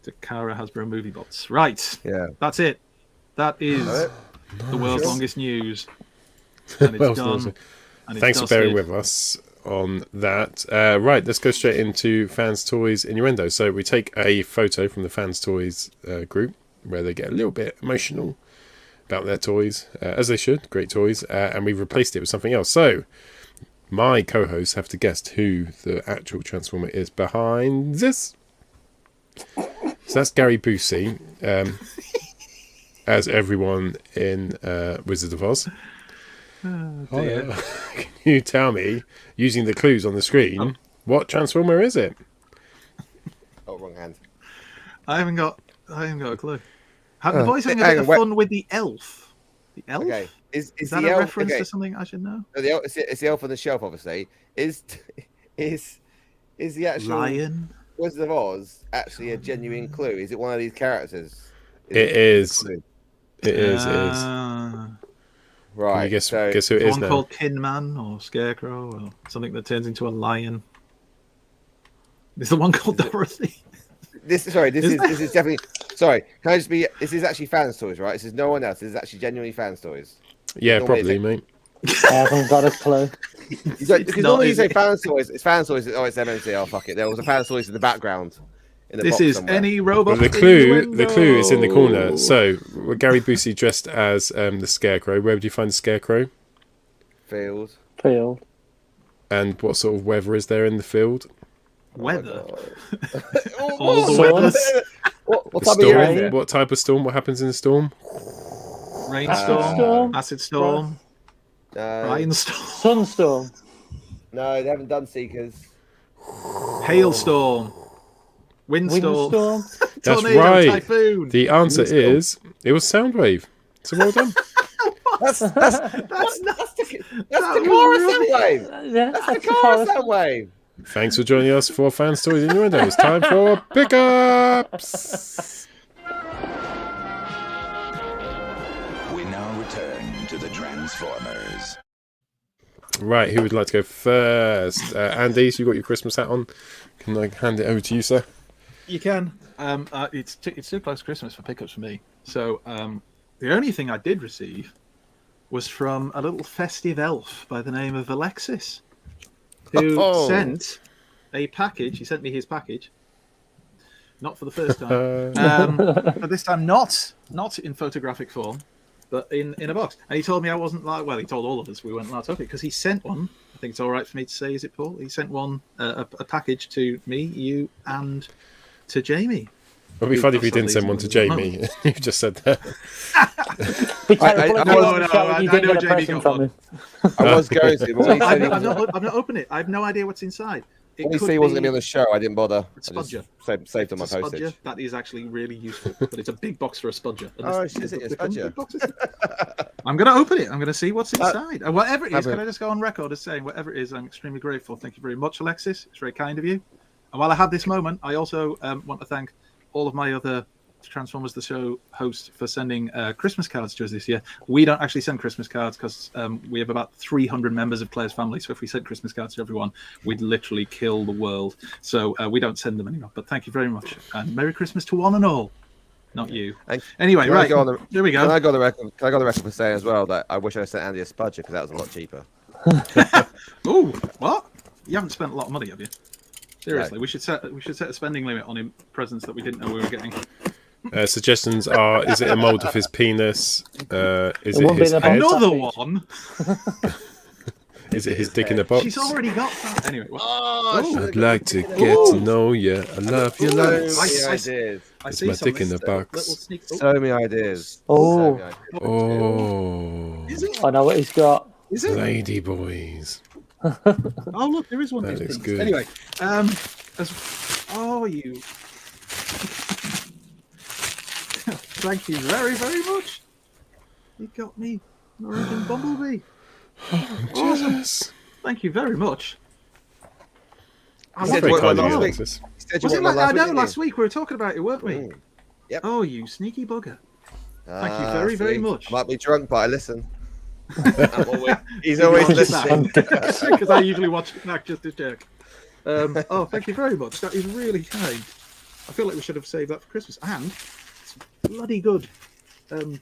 Takara Hasbro movie bots. Right. Yeah. That's it. That is the world's longest news. And it's done. Thanks for bearing with us on that. Right, let's go straight into Fanstoys Innuendo. So we take a photo from the Fanstoys group where they get a little bit emotional about their toys, as they should. Great toys. And we've replaced it with something else. So my co-hosts have to guess who the actual Transformer is behind this. So that's Gary Busey, as everyone in Wizard of Oz. Can you tell me, using the clues on the screen, what Transformer is it? Oh, wrong hand. I haven't got a clue. The boys having a bit of fun with the elf. The elf? Okay. Is that a reference to something I should know? No, it's the elf on the shelf, obviously. Is the actual lion Wizard of Oz actually a genuine clue? Is it one of these characters? It is. It is. Right. Can you guess who it is one now? Called Tin Man or Scarecrow or something that turns into a lion. Is the one called Dorothy? This is definitely. Sorry, can I just be? This is actually Fanstoys, right? This is no one else. This is actually genuinely Fanstoys. Yeah, probably, mate. I haven't got a clue. Because normally you say Fanstoys, it's Fanstoys. Oh, it's MMC. Oh, fuck it. There was a Fanstoys in the background. This is somewhere. Any robot. Well, the clue is in the corner. So Gary Busey dressed as the Scarecrow. Where would you find the Scarecrow? Field. And what sort of weather is there in the field? Weather. All the weathers. What type of year is it? What type of storm? What happens in a storm? Rainstorm, acid storm, rainstorm, sunstorm. No, they haven't done Seekers. Hailstorm, windstorm. That's tornado, right. Typhoon. The answer is it was Soundwave. So well done. That's the Takara Soundwave. Yeah, that's the Takara Soundwave. Thanks for joining us for Fanstoys Innuendo. It's time for pickups. We now return to the Transformers. Right, who would like to go first? Andy, so you got your Christmas hat on. Can I hand it over to you, sir? You can. It's too close to Christmas for pickups for me. So the only thing I did receive was from a little festive elf by the name of Alexis, who sent a package. He sent me his package. Not for the first time, but this time not in photographic form, but in a box. And he told me I wasn't like. Well, he told all of us we weren't allowed to open it because he sent one. I think it's all right for me to say, is it, Paul? He sent one a package to me, you, and to Jamie. It would be funny if we didn't send one to Jamie. You just said that. I know Jamie got one. I was going to, but I've not opened it. I have no idea what's inside. When he said he wasn't going to be on the show, I didn't bother. It's Spudger. I just saved on my postage. Spudger. That is actually really useful, but it's a big box for a Spudger. Oh, is it a Spudger? I'm going to open it. I'm going to see what's inside. And whatever it is, can I just go on record as saying, whatever it is, I'm extremely grateful. Thank you very much, Alexis. It's very kind of you. And while I have this moment, I also want to thank all of my other Transformers the Show hosts for sending Christmas cards to us this year. We don't actually send Christmas cards because we have about 300 members of Claire's family, so if we sent Christmas cards to everyone, we'd literally kill the world. So we don't send them anymore. But thank you very much, and Merry Christmas to one and all. Not you. Anyway, right, there we go. Can I go on the record for saying as well that I wish I sent Andy a Spudger because that was a lot cheaper. Oh, what? You haven't spent a lot of money, have you? Seriously, we should set a spending limit on presents that we didn't know we were getting. Suggestions are: is it a mold of his penis? Is it his head? Another one? Is it his dick in the box? She's already got that. Anyway. I'd like to get to know you. I love you, love. I see my dick in the box. So many ideas. Oh. Is it? I know what he's got. Is it? Lady boys. Oh look, there is one. That looks good. Anyway, you. Thank you very, very much. You got me Norwegian Bumblebee. Awesome. Thank you very much. That's very kind of you, Alexis. Was it like I know last week we were talking about it, weren't we? Yep. Oh, you sneaky bugger. Thank you very, very much. I might be drunk, but I listen. He's always listening. Because I usually watch it back just to check. Thank you very much. That is really kind. I feel like we should have saved that for Christmas. And it's bloody good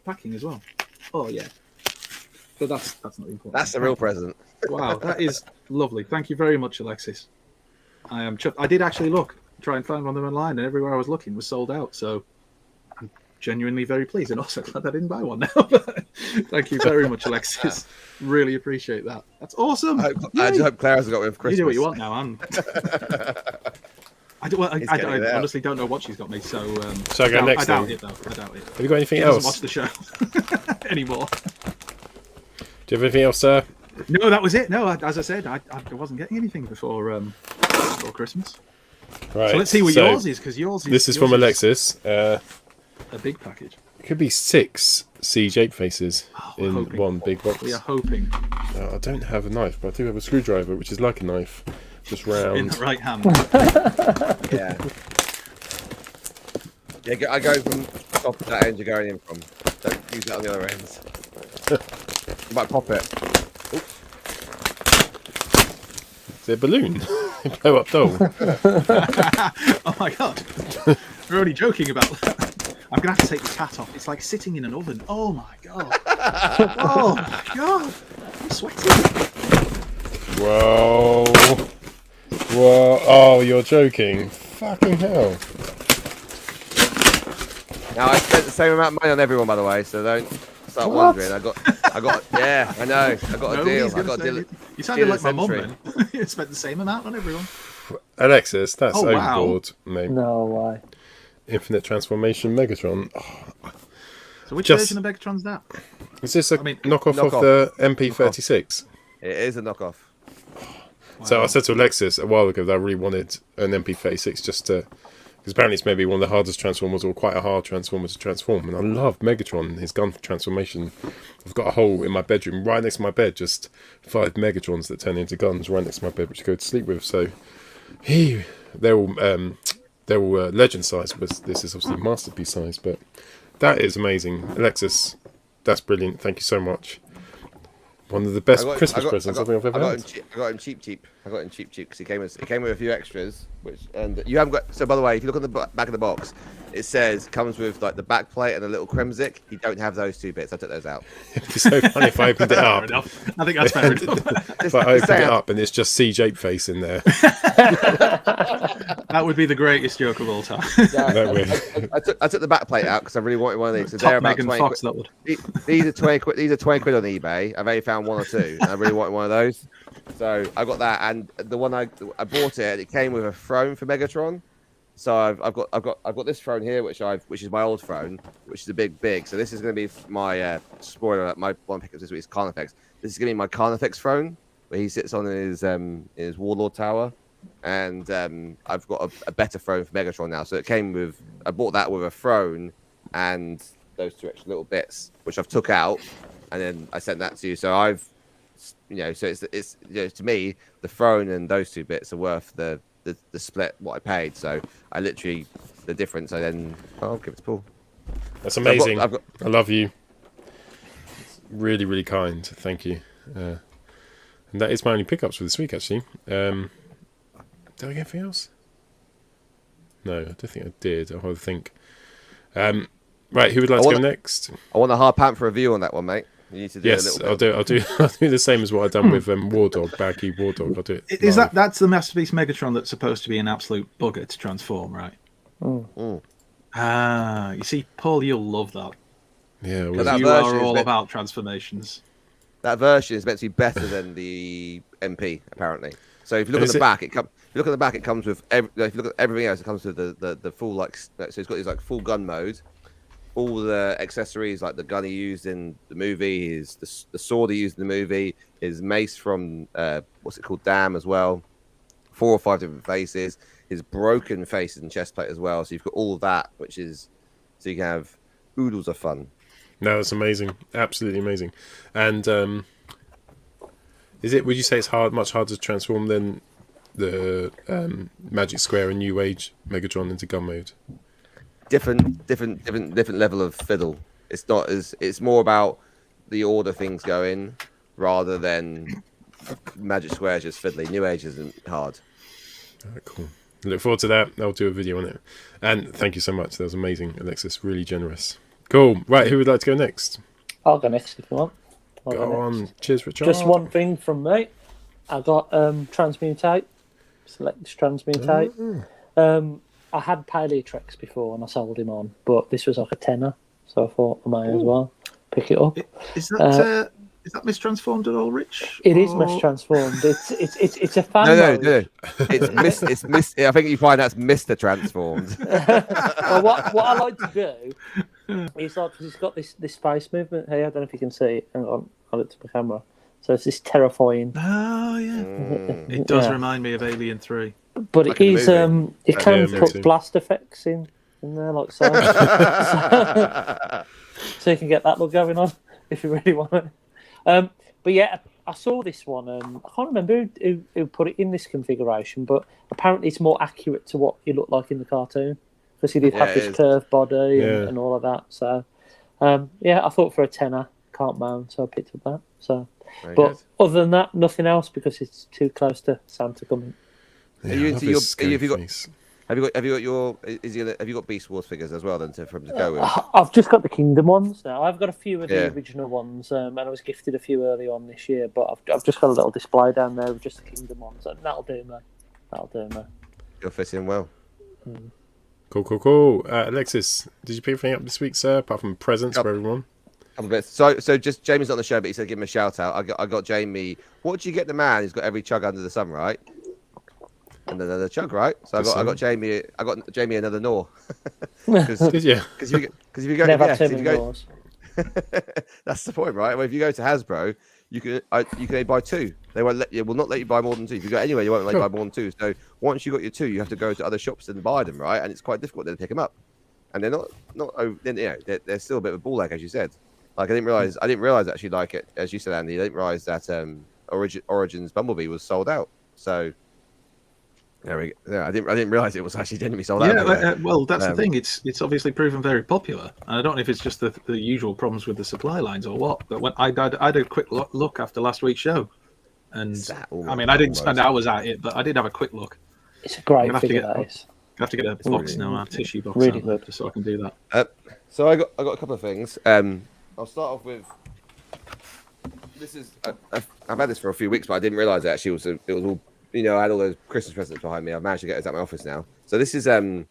packing as well. Oh, yeah. But that's not important. That's the real present. Wow, that is lovely. Thank you very much, Alexis. I am chuffed. I did actually try and find one of them online, and everywhere I was looking was sold out. So I'm genuinely very pleased, and also glad I didn't buy one now. Thank you very much, Alexis. Really appreciate that. That's awesome. I just hope Claire hasn't got one for Christmas. You do what you want now, Anne. I honestly don't know what she's got me, so I go next. I doubt it, though. I doubt it. Have you got anything She else? doesn't watch the show anymore. Do you have anything else, sir? No, that was it. No, as I said, I wasn't getting anything before Christmas. Right. So let's see what yours is, because yours is. This is from Alexis. A big package. It could be 6 siege ape faces in hoping. one big box. We are hoping. I don't have a knife, but I do have a screwdriver, which is like a knife, just round. In the right hand. Yeah. Yeah, I go from top of that end you're going in from. Don't use it on the other ends. You might pop it. Is it a balloon? Blow up doll. Oh my god. We're only joking about that. I'm going to have to take the hat off. It's like sitting in an oven. Oh my god. Oh my god. I'm sweating. Whoa. Whoa. Oh, you're joking. Fucking hell. Now, I spent the same amount of money on everyone, by the way, so don't start wondering. I got, yeah, I know. I got a deal. I got a deal. You sounded like my mum then. You spent the same amount on everyone. Alexis, that's overboard, mate. No way. Infinite Transformation Megatron. Oh. So which version of Megatron's that? Is this a knockoff of the MP36? It is a knockoff. Wow. So I said to Alexis a while ago that I really wanted an MP36 just to... Because apparently it's maybe one of the hardest Transformers, or quite a hard Transformer to transform. And I love Megatron, his gun transformation. I've got a hole in my bedroom right next to my bed, just 5 Megatrons that turn into guns right next to my bed, which I go to sleep with. So they're all legend size, but this is obviously masterpiece size. But that is amazing. Alexis, that's brilliant. Thank you so much. One of the best Christmas presents I think I've ever had. I got him cheap. I got him cheap because it came with a few extras. And you haven't got. So by the way, if you look on the back of the box, it says comes with like the back plate and a little Kremzik. You don't have those 2 bits. I took those out. It'd be so funny if I opened it up. I think that's fair enough. If I opened it up and it's just Siege Ape face in there. That would be the greatest joke of all time. I took the back plate out because I really wanted one of these. So they're about 20 Fox, that would. These are 20 quid. These are 20 quid on eBay. I've only found 1 or 2, and I really wanted one of those. So I got that, and the one I bought it came with a throne for Megatron. So I've got this throne here, which is my old throne, which is a big. So this is going to be my spoiler. My one pickup this week is Carnifex. This is going to be my Carnifex throne, where he sits on in his Warlord Tower, and I've got a better throne for Megatron now. So it came with I bought that with a throne and those 2 extra little bits, which I've took out, and then I sent that to you. So so it's to me the throne and those 2 bits are worth the split what I paid. So I literally the difference. I'll give it to Paul. That's amazing. I love you. Really, really kind. Thank you. And that is my only pickups for this week, actually. Did I get anything else? No, I don't think I did. I'll think. Right, who would like to go next? I want a Hard Panther review on that one, mate. You need to do a Yes, little bit. I'll do the same as what I've done with War Dog, Baggy War Dog. I'll do it. Is live. that's the Masterpiece Megatron that's supposed to be an absolute bugger to transform, right? Ah, you see, Paul, you'll love that. Yeah, But well, that You version are is all meant- about transformations. That version is meant to be better than the MP, apparently. So if you look And at is the it- back, if you look at the back, it comes with if you look at everything else, it comes with the full so it's got these like full gun mode, all the accessories like the gun he used in the movie, the sword he used in the movie, his mace from what's it called, Damn as well, 4 or 5 different faces, his broken face and chest plate as well. So you've got all of that, which is so you can have oodles of fun. no, it's amazing, absolutely amazing. And is it? Would you say it's much harder to transform than the Magic Square and New Age Megatron into gun mode? Different level of fiddle. It's not as it's more about the order things go in rather than Magic Square just fiddly. New Age isn't hard. Alright, cool. Look forward to that. I'll do a video on it. And thank you so much. That was amazing, Alexis. Really generous. Cool. Right, who would like to go next? I'll go next if you want. Go on. Cheers, Richard. Just one thing from me. I got Transmutate. Select Transmutate. I had Paleotrex before and I sold him on, but this was like a tenner, so I thought I might as well pick it up. Is that mistransformed at all, Rich? It is mistransformed. It's a fan No. mode. It's missed. I think you find that's Mr. Transformed. Well, what I like to do is like, because it's got this face movement here. I don't know if you can see it. Hang on, I'll look to the camera. So it's this terrifying. Oh yeah, it does remind me of Alien 3. But Like it in the is movie. it can me put too. blast effects in there like so. So you can get that look going on if you really want it. But yeah, I saw this one. I can't remember who put it in this configuration, but apparently it's more accurate to what he looked like in the cartoon because he did have it this is. curved body Yeah. and all of that. So yeah, I thought for a tenner, can't moan, so I picked up that. So, Very but good. other than that, nothing else because it's too close to Santa coming. Yeah, Are you I into love your- his scary have you got- face. Have you got your? Have you got Beast Wars figures as well? Then for him to go with. I've just got the Kingdom ones now. I've got a few of the Yeah. original ones, and I was gifted a few early on this year. But I've just got a little display down there of just the Kingdom ones, and that'll do me. That'll do me. You'll fit in well. Cool. Alexis, did you pick anything up this week, sir? Apart from presents for everyone. Couple bits. So just Jamie's not on the show, but he said give him a shout out. I got Jamie. What did you get the man who's got every chug under the sun, right? And another chug, right? So I got Jamie. I got Jamie another Gnaw. Did you? Because if you go, Never yeah, had too if you many go, doors. that's the point, right? Well, if you go to Hasbro, you can only buy 2. They won't will not let you buy more than 2. If you go anywhere, you won't let you buy more than 2. So once you got your 2, you have to go to other shops and buy them, right? And it's quite difficult then to pick them up. And they're not they're still a bit of a ball ache, as you said. Like I didn't realize actually, like it, as you said, Andy, I didn't realize that Origins Bumblebee was sold out. So there we go. Yeah, I didn't realize it was actually genuinely sold out. Yeah, well, that's the thing. It's obviously proven very popular. And I don't know if it's just the usual problems with the supply lines or what. But when I had a quick look after last week's show, and I mean, I didn't spend hours at it, but I did have a quick look. It's a great You'll have to figure, get- that is. I have to get a box now, a tissue box, Really out, good. just so I can do that. So I got a couple of things. I'll start off with this is I've had this for a few weeks, but I didn't realize it actually it was all I had all those Christmas presents behind me. I've managed to get it at my office now. So this is a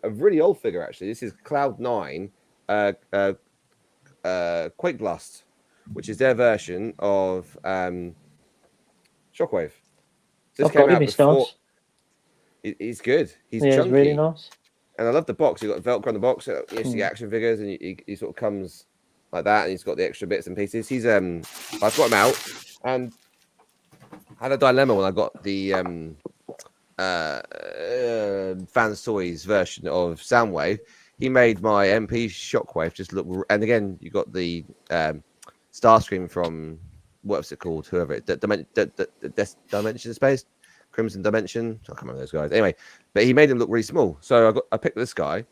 really old figure actually. This is Cloud9 Quake Blast, which is their version of Shockwave. So I've got him, he's nice. He's good. He's Yeah, chunky. he's really nice. And I love the box. You've got Velcro on the box. So you used to get action figures, and he sort of comes like that, and he's got the extra bits and pieces. He's I've got him out, and I had a dilemma when I got the Fanstoys version of Soundwave. He made my MP Shockwave just look, and again you got the Starscream from what's it called? Whoever it, Dimension Space. Crimson Dimension. I can't remember those guys. Anyway, but he made them look really small. So I picked this guy.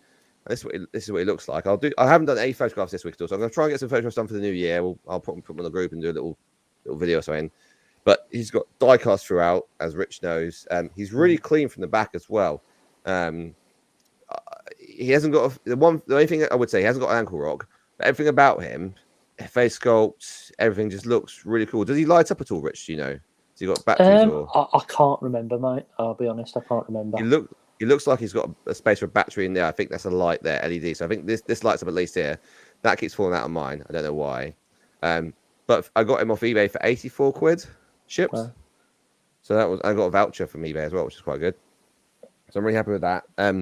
And this is what he looks like. I haven't done any photographs this week at all, so I'm gonna try and get some photographs done for the new year. I'll put them on the group and do a little video or something. But he's got die cast throughout, as Rich knows. He's really clean from the back as well. He hasn't got the only thing I would say, he hasn't got an ankle rock, but everything about him face sculpt, everything just looks really cool. Does he light up at all, Rich? Do you know? Has he got batteries or? I can't remember, mate. I'll be honest, I can't remember. He looks like he's got a space for a battery in there. I think that's a light there, LED. So I think this lights up at least here. That keeps falling out of mine. I don't know why. But I got him off eBay for 84 quid shipped. Wow. So I got a voucher from eBay as well, which is quite good. So I'm really happy with that. I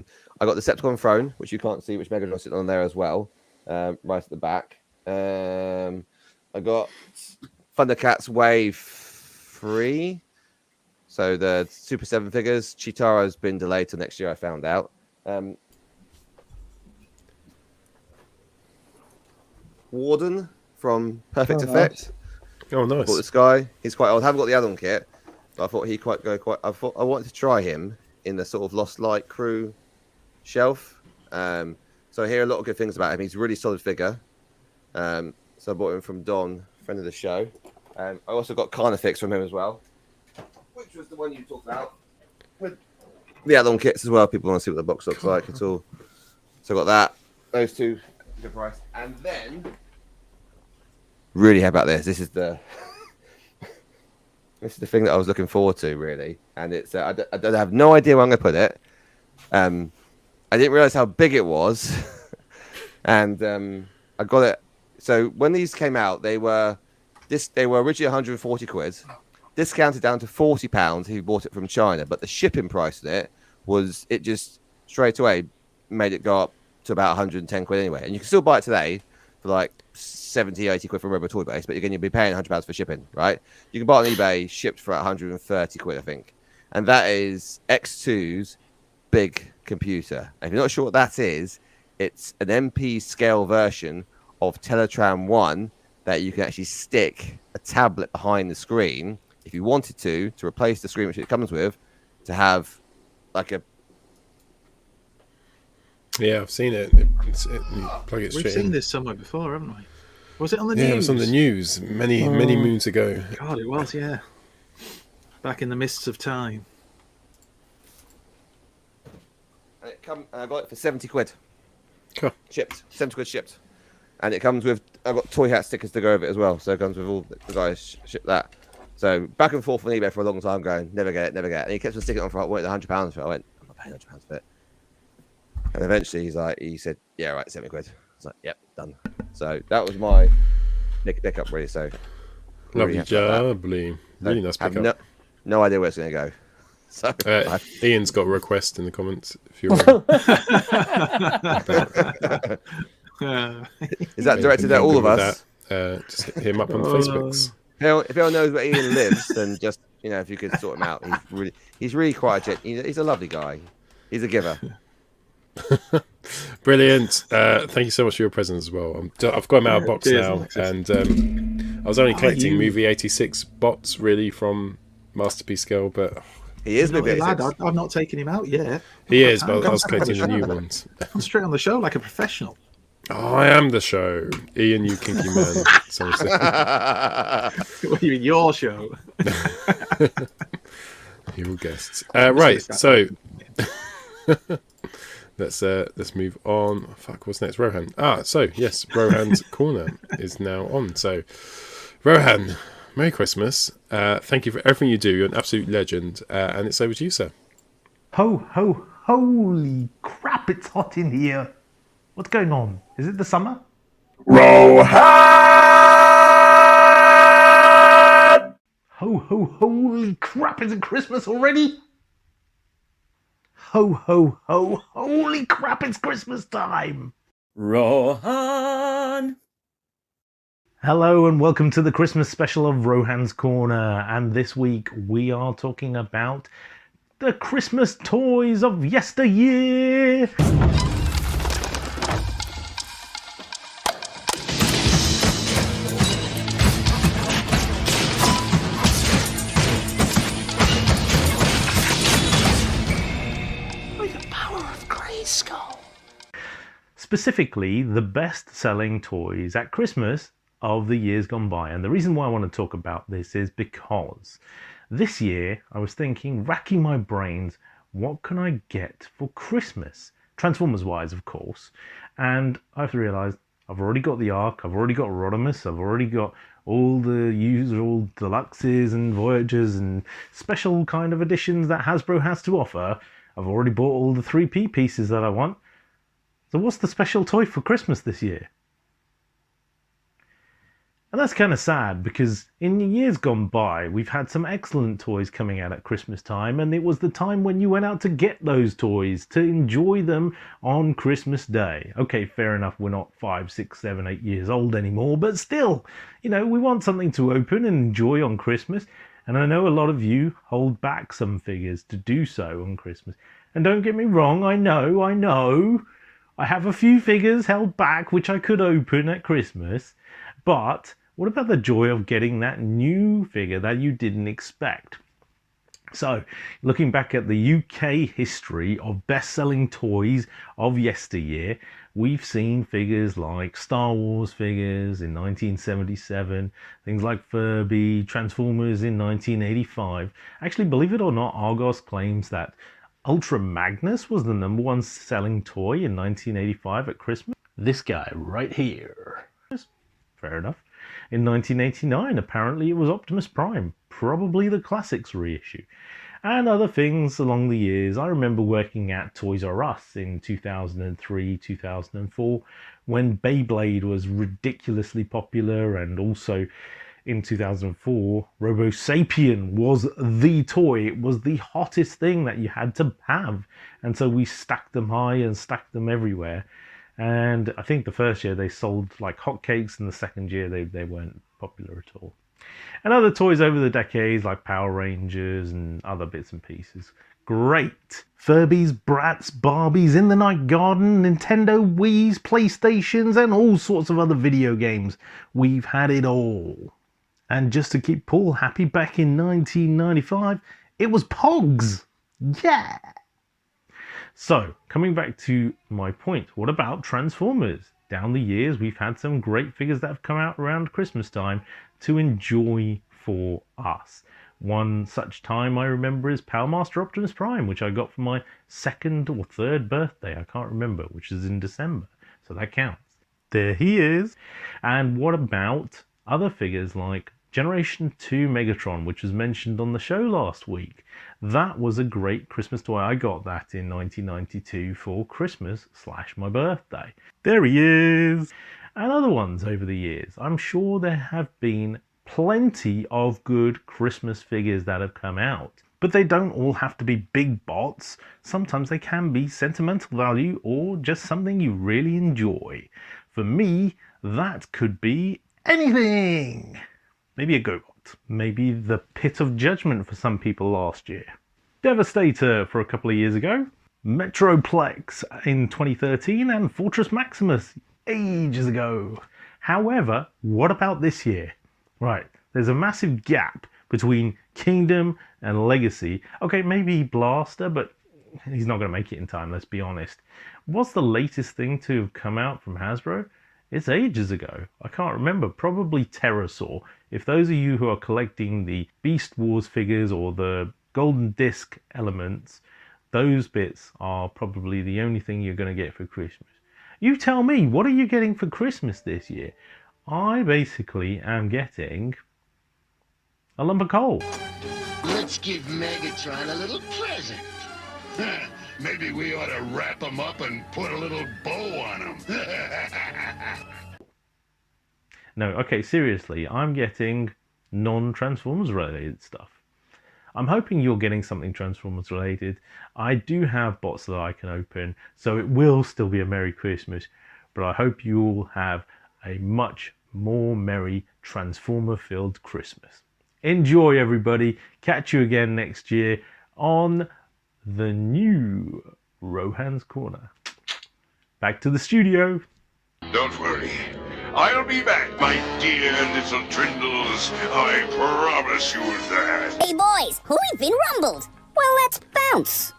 got the Decepticon throne, which you can't see, which Megadron's sitting on there as well, right at the back. I got Thundercats Wave 3. So the Super 7 figures. Chitara's been delayed till next year, I found out. Warden from Perfect Effect. Nice. Oh, nice. Bought this guy. He's quite old. I haven't got the add-on kit, but I thought I wanted to try him in the sort of Lost Light crew shelf. So I hear a lot of good things about him. He's a really solid figure. So I bought him from Don, friend of the show. I also got Carnifex from him as well, which was the one you talked about. With the add-on kits as well. People want to see what the box looks like at all. So I got that. Those two, good price. And then, really happy about this. This is the thing that I was looking forward to, really. And it's I have no idea where I'm going to put it. I didn't realize how big it was, and I got it. So when these came out, they were originally 140 quid, discounted down to £40 if you bought it from China. But the shipping price on it just straight away made it go up to about 110 quid anyway. And you can still buy it today for like 70, 80 quid from Rebel Toy Base, but again, you'll be paying £100 for shipping, right? You can buy it on eBay shipped for 130 quid, I think. And that is X2's big computer. And if you're not sure what that is, it's an MP scale version of Teletran 1 that you can actually stick a tablet behind the screen if you wanted to replace the screen which it comes with, to have like a... Yeah, I've seen it. You plug it straight We've seen in. this somewhere before, haven't we? Was it on the news? Yeah, it was on the news many moons ago. God, it was, yeah. Back in the mists of time. And I got it for 70 quid. Cool. Shipped. 70 quid shipped. And it comes with... I've got Toy Hat stickers to go with it as well. So it comes with all the guys ship that. So back and forth on eBay for a long time going, never get it. And he kept on sticking it on for like, £100 for it. I went, I'm not paying £100 for it. And eventually he said, yeah, right, 70 quid. I was like, yep, done. So that was my pickup, really. So Lovely jubbly. Really nice pickup. No idea where it's going to go. So Ian's got a request in the comments. If you're is that directed at all of us? Just hit him up on the Facebooks. If anyone knows where Ian lives, then just if you could sort him out. He's really quite he's a lovely guy. He's a giver. Brilliant. Thank you so much for your present as well. I've got him out of box now, and I was only collecting Movie 86 bots really from Masterpiece Scale, but he is maybe lad. I've not taken him out yet. He is, but I was collecting the new ones. I'm straight on the show like a professional. Oh, I am the show. Ian, you kinky man. What do you mean, your show? Your guests. Right, so let's move on. Fuck, what's next? Rohan. So yes, Rohan's corner is now on. So Rohan, Merry Christmas. Thank you for everything you do. You're an absolute legend. And it's over to you, sir. Ho, ho, holy crap, it's hot in here. What's going on? Is it the summer? Rohan! Ho, ho, holy crap, is it Christmas already? Ho, ho, ho, holy crap, it's Christmas time! Rohan! Hello and welcome to the Christmas special of Rohan's Corner. And this week we are talking about the Christmas toys of yesteryear. Specifically, the best-selling toys at Christmas of the years gone by. And the reason why I want to talk about this is because this year I was thinking, racking my brains, what can I get for Christmas? Transformers-wise, of course. And I've realised I've already got the Ark, I've already got Rodimus, I've already got all the usual deluxes and Voyagers and special kind of editions that Hasbro has to offer. I've already bought all the 3P pieces that I want. So what's the special toy for Christmas this year? And that's kind of sad, because in years gone by, we've had some excellent toys coming out at Christmas time, and it was the time when you went out to get those toys, to enjoy them on Christmas Day. Okay, fair enough, we're not 5, 6, 7, 8 years old anymore, but still, you know, we want something to open and enjoy on Christmas, and I know a lot of you hold back some figures to do so on Christmas. And don't get me wrong, I know, I have a few figures held back which I could open at Christmas, but what about the joy of getting that new figure that you didn't expect? So, looking back at the UK history of best-selling toys of yesteryear, we've seen figures like Star Wars figures in 1977, things like Furby, Transformers in 1985. Actually, believe it or not, Argos claims that Ultra Magnus was the #1 selling toy in 1985 at Christmas. This guy right here. Fair enough. In 1989, apparently it was Optimus Prime, probably the Classics reissue. And other things along the years. I remember working at Toys R Us in 2003, 2004, when Beyblade was ridiculously popular, and also in 2004, Robo Sapien was the toy. It was the hottest thing that you had to have. And so we stacked them high and stacked them everywhere. And I think the first year they sold like hotcakes, and the second year they weren't popular at all. And other toys over the decades like Power Rangers and other bits and pieces. Great. Furbies, Bratz, Barbies, In the Night Garden, Nintendo Wii's, PlayStations, and all sorts of other video games. We've had it all. And just to keep Paul happy, back in 1995, it was Pogs. Yeah! So, coming back to my point, what about Transformers? Down the years, we've had some great figures that have come out around Christmas time to enjoy for us. One such time I remember is PowerMaster Optimus Prime, which I got for my 2nd or 3rd birthday, I can't remember, which is in December, so that counts. There he is. And what about other figures like Generation 2 Megatron, which was mentioned on the show last week? That was a great Christmas toy. I got that in 1992 for Christmas / my birthday. There he is! And other ones over the years. I'm sure there have been plenty of good Christmas figures that have come out. But they don't all have to be big bots. Sometimes they can be sentimental value or just something you really enjoy. For me, that could be anything! Maybe a GoBot. Maybe the Pit of Judgment for some people last year. Devastator for a couple of years ago. Metroplex in 2013, and Fortress Maximus ages ago. However, what about this year? Right, there's a massive gap between Kingdom and Legacy. Okay, maybe Blaster, but he's not going to make it in time, let's be honest. What's the latest thing to have come out from Hasbro? It's ages ago. I can't remember. Probably Pterosaur. If those of you who are collecting the Beast Wars figures or the Golden Disc elements, those bits are probably the only thing you're going to get for Christmas. You tell me, what are you getting for Christmas this year? I basically am getting a lump of coal. Let's give Megatron a little present. Maybe we ought to wrap him up and put a little bow on him. No, okay, seriously, I'm getting non-Transformers related stuff. I'm hoping you're getting something Transformers related. I do have bots that I can open, so it will still be a Merry Christmas, but I hope you all have a much more merry Transformer-filled Christmas. Enjoy, everybody. Catch you again next year on the new Rohan's Corner. Back to the studio. Don't worry. I'll be back, my dear little Trindles. I promise you that. Hey boys, we've been rumbled. Well, let's bounce.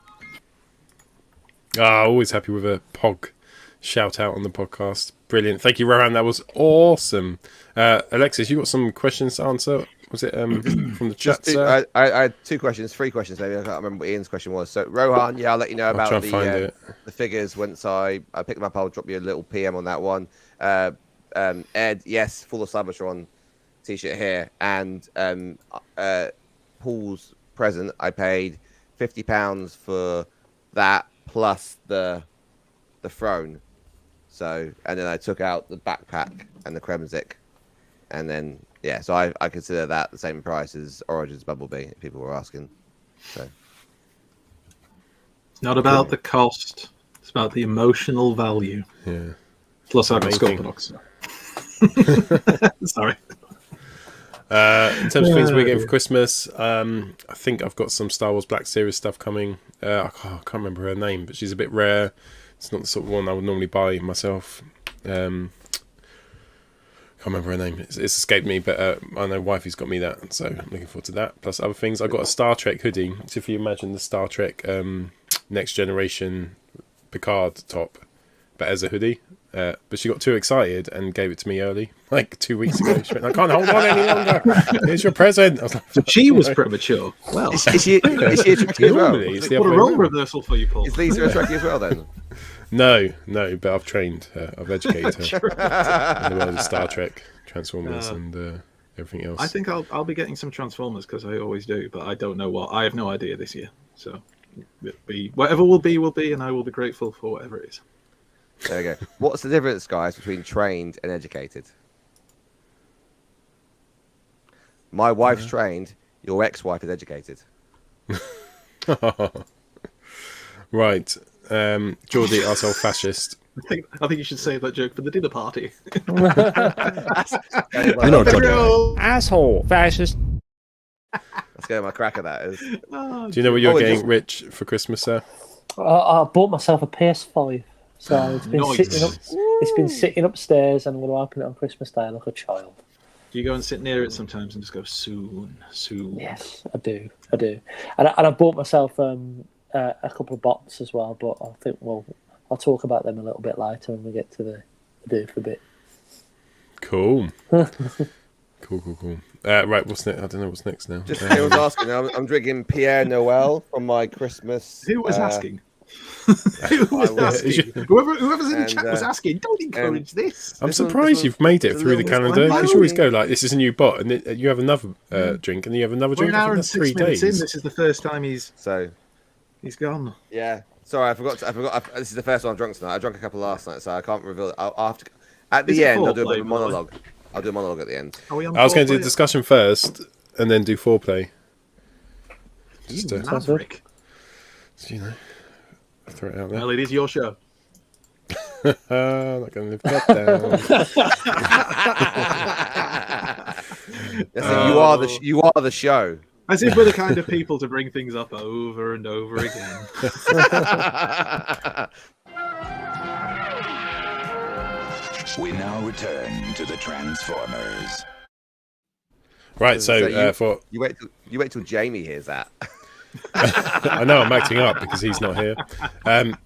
Always happy with a Pog shout out on the podcast. Brilliant. Thank you, Rohan. That was awesome. Alexis, you got some questions to answer? Was it from the chat, Just sir? I had 2 questions, 3 questions maybe. I can't remember what Ian's question was. So Rohan, yeah, I'll let you know I'll try about and find it. the figures once I pick them up. I'll drop you a little PM on that one. Ed, yes, full of Cybertron t-shirt here, and Paul's present. I paid £50 for that plus the throne. So, and then I took out the backpack and the Kremzik, and then yeah, so I consider that the same price as Origins Bumblebee, if people were asking. So It's not about the cost; it's about the emotional value. Yeah. Plus, I've got Amazing. Scorpionox. Sorry. In terms of things we're getting for Christmas, I think I've got some Star Wars Black Series stuff coming. I can't remember her name, but she's a bit rare. It's not the sort of one I would normally buy myself. Can't remember her name. It's escaped me, but I know wifey's got me that, so I'm looking forward to that. Plus other things. I got a Star Trek hoodie. So if you imagine the Star Trek Next Generation Picard top, but as a hoodie. But she got too excited and gave it to me early, like 2 weeks ago. She went, "I can't hold on any longer. Here's your present." I was like, She was premature. Well, is she a Trekkie as well? Normally, it's the what a other way role around. reversal for you, Paul. Is Lisa a Trekkie as well then? No, but I've trained her. I've educated her in the world of Star Trek, Transformers, and everything else. I think I'll be getting some Transformers because I always do, but I don't know what. I have no idea this year. So whatever will be, and I will be grateful for whatever it is. There we go. What's the difference, guys, between trained and educated? My wife's trained. Your ex-wife is educated. Right. Geordie, arsehole fascist. I think you should save that joke for the dinner party. You're not drunk. Asshole, fascist. Let's go. My cracker that is. Do you know what you're getting, just- Rich, for Christmas, sir? I bought myself a PS5, so it's been Nice. sitting up. It's been sitting upstairs, and I'm going to open it on Christmas Day like a child. You go and sit near it sometimes and just go soon. Yes, I do, and I bought myself a couple of bots as well, but I think I'll talk about them a little bit later when we get to the do for bit. Cool. Cool. Right, what's next? I don't know what's next now. Just everyone's asking. I'm drinking Pierre Noel from my Christmas. Who was asking? Who was asking? Whoever's in the chat was asking. Don't encourage this. I'm This one- surprised this you've made it one- through the this one- calendar. one- You should always go like, this is a new bot, and then you have another drink, and you have another We're drink. an I hour think and that's 6 3 minutes in. days. This is the first time he's gone. Yeah. Sorry, I forgot. This is the first one I've drunk tonight. I drank a couple last night, so I can't reveal it. I'll have to. At Is the it end, I'll do a foreplay, bit of a by the way? monologue. I'll do a monologue at the end. Are we on I was going to do foreplay? discussion first, and then do foreplay. Just You maverick. you know, throw it out there. Well, it is your show. I'm not going to live that down. Listen, you are the show. As if we're the kind of people to bring things up over and over again. We now return to the Transformers. Right, so for You wait till Jamie hears that. I know I'm acting up because he's not here.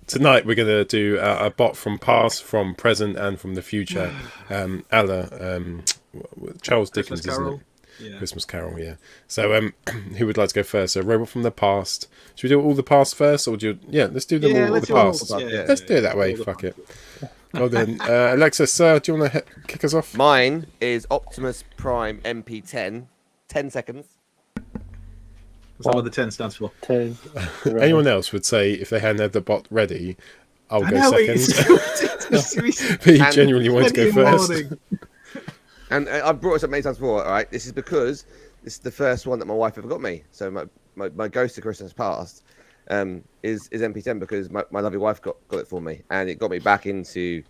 Tonight we're going to do a bot from past, from present, and from the future. Charles Dickens, isn't it? Yeah. Christmas Carol, yeah. So, who would like to go first? So, robot from the past. Should we do all the past first, or let's do them all let's the do all past. the past. Let's do it that way. Fuck it. Oh, then, Alexis, do you want to kick us off? Mine is Optimus Prime MP10. 10 seconds. That's not what the 10 stands for. 2. Anyone else would say if they hadn't had the bot ready, I'll go No, second. But he genuinely wanted to go first. And I've brought this up many times before, all right? This is because this is the first one that my wife ever got me. So my ghost to Christmas past is MP10 because my lovely wife got it for me. And it got me back into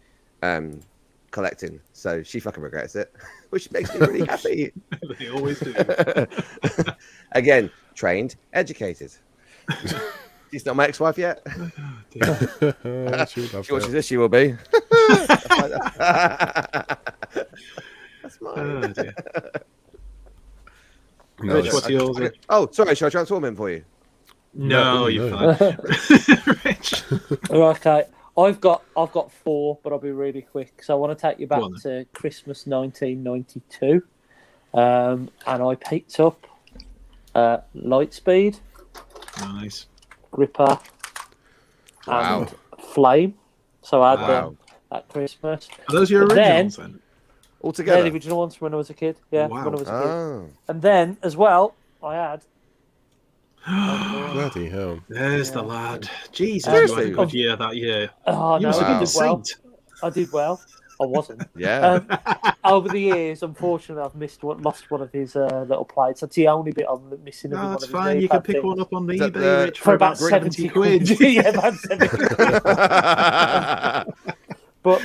collecting. So she fucking regrets it, which makes me really happy. They always do. Again, trained, educated. She's not my ex-wife yet. She would love She watches that. this, she will be. That's mine. Oh, dear. No, Rich, it's- what's yours? Oh, sorry, shall I transform him for you? No, you're no. fine. Rich. Okay, I've got 4, but I'll be really quick. So I want to take you back Go on, to Christmas 1992. And I picked up Lightspeed, Nice. Gripper, Wow. and Flame. So I had Wow. them at Christmas. Are those your But originals then? All They're together. the original ones from when I was a kid. Yeah, Wow. when I was a kid. Oh. And then, as well, I had... Bloody hell. There's the lad. Jesus, Seriously? you had a good year that year. Oh, You no, must have I been the did well. saint. I did well. I wasn't. Yeah. Over the years, unfortunately, I've lost one of his little plates. That's the only bit I'm missing. No, of it's one of his fine. You knee can pad pick things. one up on Is that eBay, Rich, For about 70 quid. Yeah, about 70 quid. But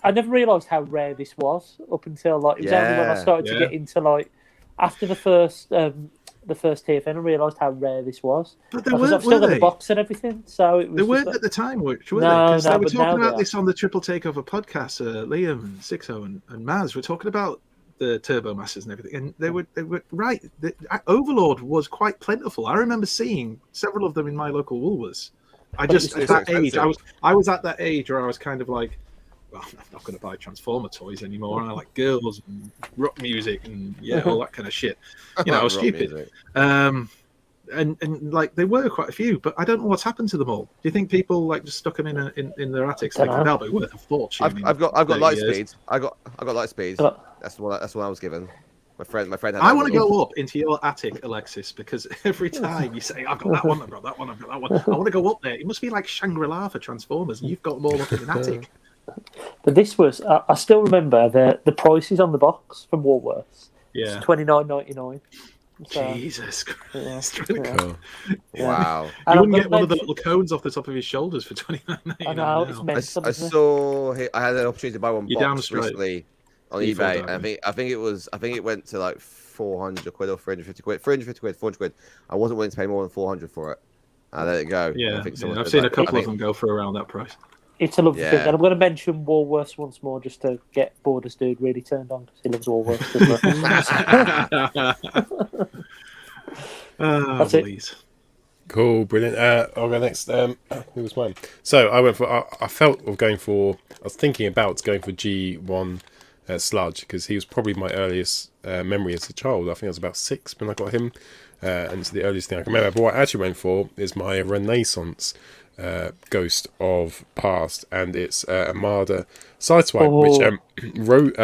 I never realised how rare this was up until like it was only when I started to get into like after the first TFN, I realised how rare this was. But they Because weren't, I've still were got the they? box and everything, so it was. They weren't like... at the time, were they? No, Because they were but now talking they about are. this on the Triple Takeover podcast. Liam, and Sixo, and Maz were talking about the Turbo Masters and everything, and they were right. The Overlord was quite plentiful. I remember seeing several of them in my local Woolworths. I just at that age, I was at that age where I was kind of like, well, I'm not going to buy Transformer toys anymore. I like girls and rock music and all that kind of shit. You know, I was stupid. And like there were quite a few, but I don't know what's happened to them all. Do you think people like just stuck them in their attics? Like they'll be worth a fortune. I've got Lightspeed. I got Lightspeed. That's the one I was given. My friend had I want to go up into your attic, Alexis, because every time you say I've got that one, I've got that one, I've got that one, I want to go up there. It must be like Shangri-La for Transformers, and you've got them all up in an attic. But this was, I still remember the prices on the box from Woolworths. Yeah, it's $29.99. So, Jesus Christ! Cool. Wow! You wouldn't get one of the little cones off the top of his shoulders for $29.99. I know it's mental. I saw. I had an opportunity to buy one box recently on eBay, and I think it went to like 400 quid or 350 quid, 350 quid, 400 quid. I wasn't willing to pay more than 400 for it. I let it go. Yeah, I think I've seen a couple of them go for around that price. It's a lovely thing, and I'm going to mention Woolworths once more just to get Borders Dude really turned on because he loves Woolworths. That's it. Cool, brilliant. I'll go next. Who was mine? So I went for. I felt of going for. I was thinking about going for G1 Sludge because he was probably my earliest memory as a child. I think I was about 6 when I got him, and it's the earliest thing I can remember. But what I actually went for is my Renaissance Ghost of Past, and it's Armada Sideswipe, which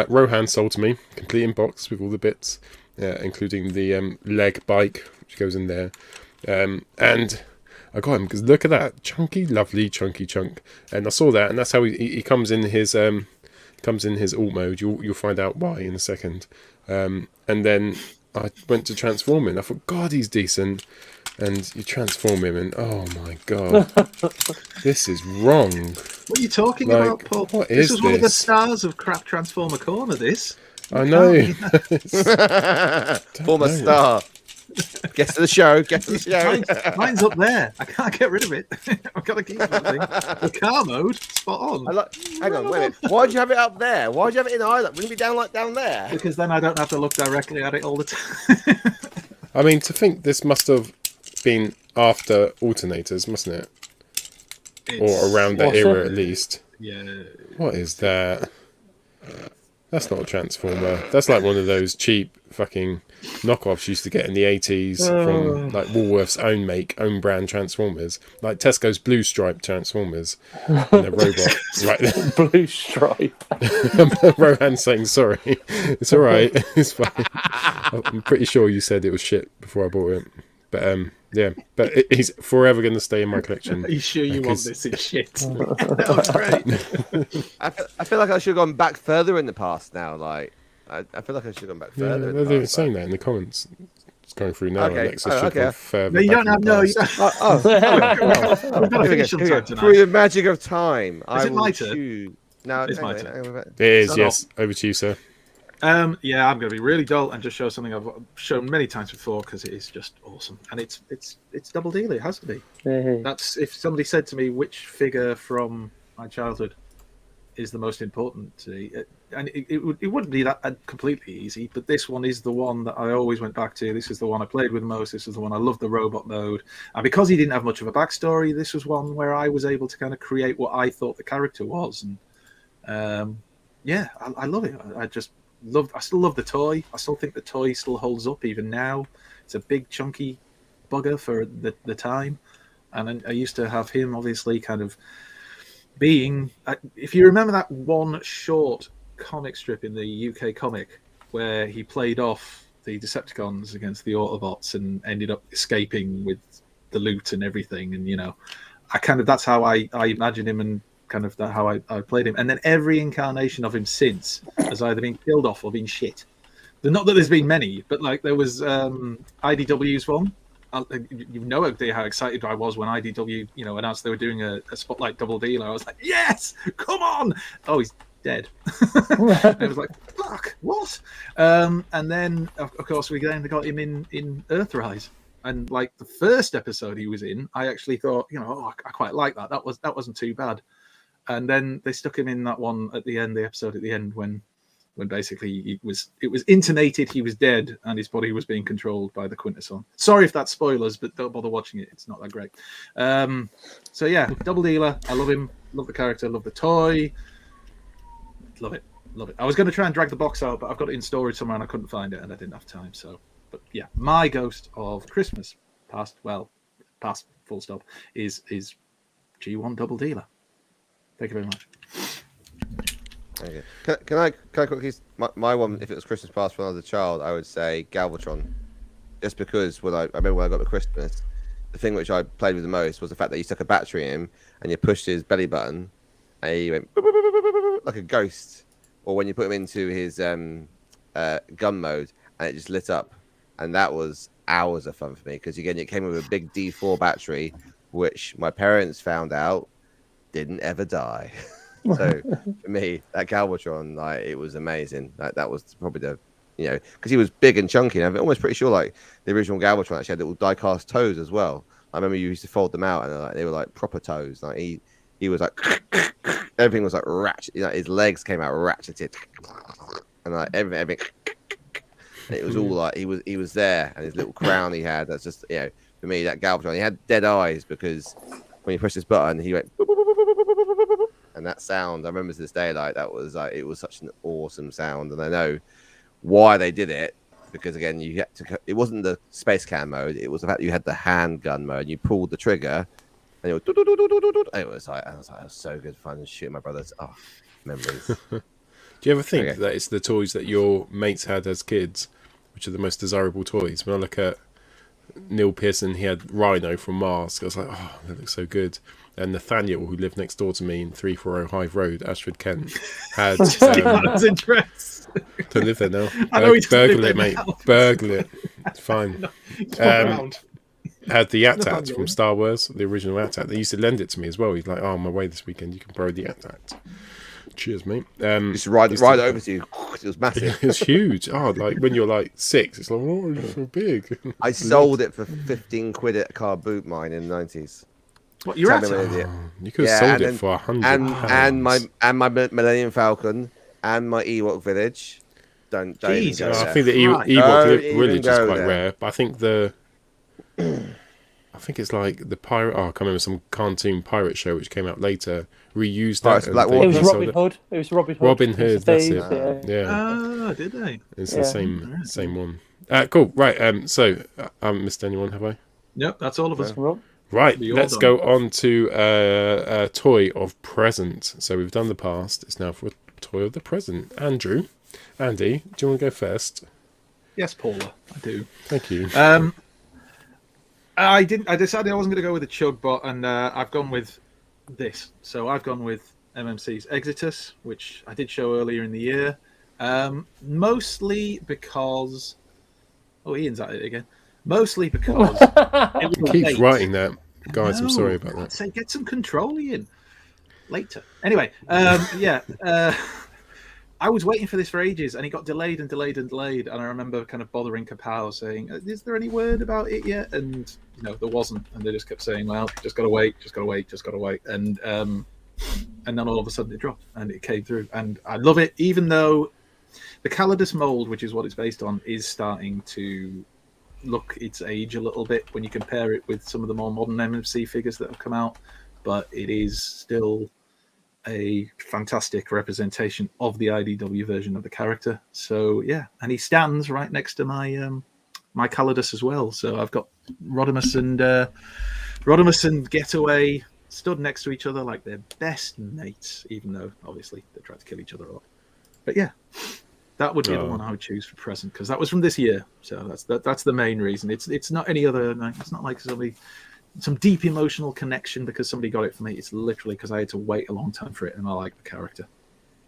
Rohan sold to me, complete in box with all the bits, including the leg bike which goes in there, and I got him because look at that chunky, lovely chunky chunk, and I saw that, and that's how he comes in his alt mode. You'll find out why in a second, and then I went to transform him. I thought, God, he's decent. And you transform him, and oh my god, this is wrong. What are you talking about, Paul? What this is was one of the stars of Crap Transformer Corner. This I know. Former star. Get to the show. Mine's up there. I can't get rid of it. I've got to keep that thing. The car mode, spot on. Hang on, wait a minute. Why'd you have it up there? Why'd you have it in Ireland? Wouldn't it be down there? Because then I don't have to look directly at it all the time. I mean, to think this must have been after alternators, mustn't it? Or around that era at least. Yeah. What is that? That's not a Transformer. That's like one of those cheap fucking knockoffs you used to get in the 80s from like Woolworth's own brand Transformers. Like Tesco's Blue Stripe Transformers. And a robot. Right. Blue Stripe. Rohan's saying sorry. It's alright. It's fine. I'm pretty sure you said it was shit before I bought it. But yeah, but he's forever going to stay in my collection. Are you sure you want this in shit? That was great. I feel like I should have gone back further in the past now. Like, I feel like I should have gone back further. Yeah, they're saying that in the comments. It's going through now. Okay. Alexis should go further. No, you don't have. No, you don't. We've got to finish on time tonight. Through the magic of time, Is it my turn? No, it's my turn. It is, yes. Over to you, sir. Yeah, I'm going to be really dull and just show something I've shown many times before because it is just awesome, and it's double deal. It has to be. That's if somebody said to me which figure from my childhood is the most important to me, and it wouldn't be that completely easy, but this one is the one that I always went back to. This is the one I played with most. This is the one I loved the robot mode, and because he didn't have much of a backstory, this was one where I was able to kind of create what I thought the character was, and yeah, I love it. I just I still love the toy. I still think the toy still holds up even now. It's a big chunky bugger for the time, and I used to have him obviously kind of being. If you remember that one short comic strip in the UK comic where he played off the Decepticons against the Autobots and ended up escaping with the loot and everything, and that's how I imagine him, and kind of how I played him. And then every incarnation of him since has either been killed off or been shit. Not that there's been many, but like there was IDW's one. You know how excited I was when IDW announced they were doing a Spotlight Double Dealer. I was like, yes, come on. Oh, he's dead. I was like, fuck, what? And then of course we then got him in Earthrise. And like the first episode he was in, I actually thought, I quite like that. That wasn't too bad. And then they stuck him in that one at the end, the episode at the end when basically it was intonated he was dead and his body was being controlled by the Quintesson. Sorry if that's spoilers, but don't bother watching it. It's not that great. So yeah, Double Dealer. I love him. Love the character. Love the toy. Love it. Love it. I was going to try and drag the box out, but I've got it in storage somewhere and I couldn't find it and I didn't have time. So, but yeah, my Ghost of Christmas past full stop is G1 Double Dealer. Thank you very much. Okay. Can I quickly my one? If it was Christmas past when I was a child, I would say Galvatron, just because I remember when I got the Christmas, the thing which I played with the most was the fact that you stuck a battery in him and you pushed his belly button, and he went like a ghost, or when you put him into his gun mode and it just lit up, and that was hours of fun for me because again it came with a big D4 battery, which my parents found out didn't ever die. So for me, that Galvatron, like, it was amazing. That was probably the, because he was big and chunky. And I'm almost pretty sure like the original Galvatron actually had little die-cast toes as well. I remember you used to fold them out and they were like proper toes. Like he was like everything was like ratchet. His legs came out ratcheted, and like everything. And it was all like he was there, and his little crown he had. That's just for me that Galvatron. He had dead eyes because when you pressed this button, he went. And that sound, I remember to this day, like that was like it was such an awesome sound, and I know why they did it because again, you had to. It wasn't the space cam mode; it was the fact that you had the handgun mode. And you pulled the trigger, and it was like it was so good fun shooting my brothers. Oh, memories. Do you ever think that it's the toys that your mates had as kids, which are the most desirable toys? When I look at Neil Pearson, he had Rhino from Mars. I was like, oh, that looks so good. And Nathaniel, who lived next door to me in 340 Hive Road, Ashford, Kent, had... Don't live there now. Burgle it, mate. Burgle it. It's fine. Had the AT-AT from Star Wars, the original AT-AT. They used to lend it to me as well. He's like, oh, I'm away this weekend. You can borrow the AT-AT. Cheers, mate. Just ride over to you. It was massive. It was huge. Oh, like when you're like 6, it's like, oh, it's so big. I sold it for 15 quid at a car boot mine in the 90s. What, you're at you could have sold it for £100. And my Millennium Falcon and my Ewok Village. Don't even go there. I think the Ewok Village is quite rare, but I think it's like the pirate. Oh, I can't remember, some cartoon pirate show which came out later. Reused that. It was Robin Hood. It was Robin Hood. Robin Hood. That's it. Yeah. Oh, did they? It's the same one. Cool. Right. So I haven't missed anyone, have I? Yep. That's all of us. Right, let's go on to a toy of present. So we've done the past. It's now for a toy of the present. Andy, do you want to go first? Yes, Paula, I do. Thank you. I decided I wasn't going to go with a chug bot, and I've gone with this. So I've gone with MMC's Exitus, which I did show earlier in the year. Mostly because... Oh, Ian's at it again. Mostly because he keeps writing that. Guys, I'm sorry about that. Say, get some control, Ian. Later. Anyway, I was waiting for this for ages, and it got delayed and delayed and delayed. And I remember kind of bothering Kapow saying, "Is there any word about it yet?" And there wasn't. And they just kept saying, "Well, just gotta wait, just gotta wait, just gotta wait." And then all of a sudden it dropped, and it came through, and I love it, even though the Calidus mold, which is what it's based on, is starting to look its age a little bit when you compare it with some of the more modern MMC figures that have come out, but it is still a fantastic representation of the IDW version of the character. So yeah, and he stands right next to my my Calidus as well. So I've got Rodimus and Getaway stood next to each other like they're best mates, even though obviously they tried to kill each other a lot. But yeah, that would be the one I would choose for present, because that was from this year. So that's the main reason. It's not any other. It's not like some deep emotional connection because somebody got it for me. It's literally because I had to wait a long time for it, and I like the character.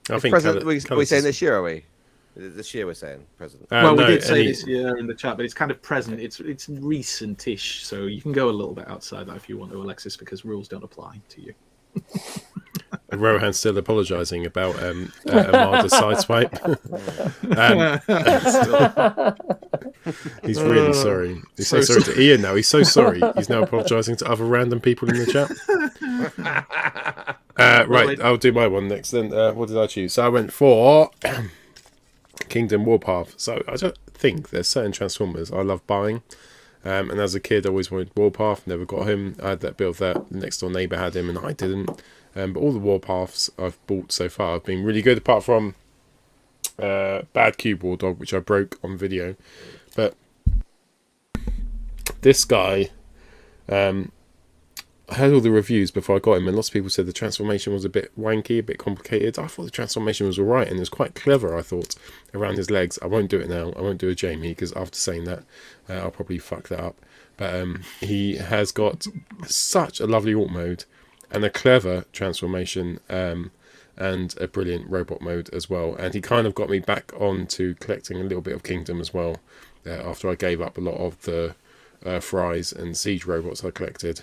I think present. Are we saying this year? Are we? This year we're saying present. Well, we did say this year in the chat, but it's kind of present. It's recent-ish, so you can go a little bit outside that if you want to, Alexis, because rules don't apply to you. Rohan's still apologising about Armada's sideswipe. He's really sorry. He's so sorry to Ian now. He's so sorry. He's now apologising to other random people in the chat. Right, I'll do my one next then. What did I choose? So I went for Kingdom Warpath. So I don't think there's certain Transformers I love buying. And as a kid, I always wanted Warpath, never got him. I had that build that the next door neighbour had him and I didn't. But all the Warpaths I've bought so far have been really good, apart from Bad Cube War Dog, which I broke on video. But this guy, I heard all the reviews before I got him, and lots of people said the transformation was a bit wanky, a bit complicated. I thought the transformation was alright, and it was quite clever, I thought, around his legs. I won't do it now. I won't do a Jamie, because after saying that, I'll probably fuck that up. But he has got such a lovely alt mode, and a clever transformation, and a brilliant robot mode as well. And he kind of got me back on to collecting a little bit of Kingdom as well, after I gave up a lot of the Fries and Siege robots I collected.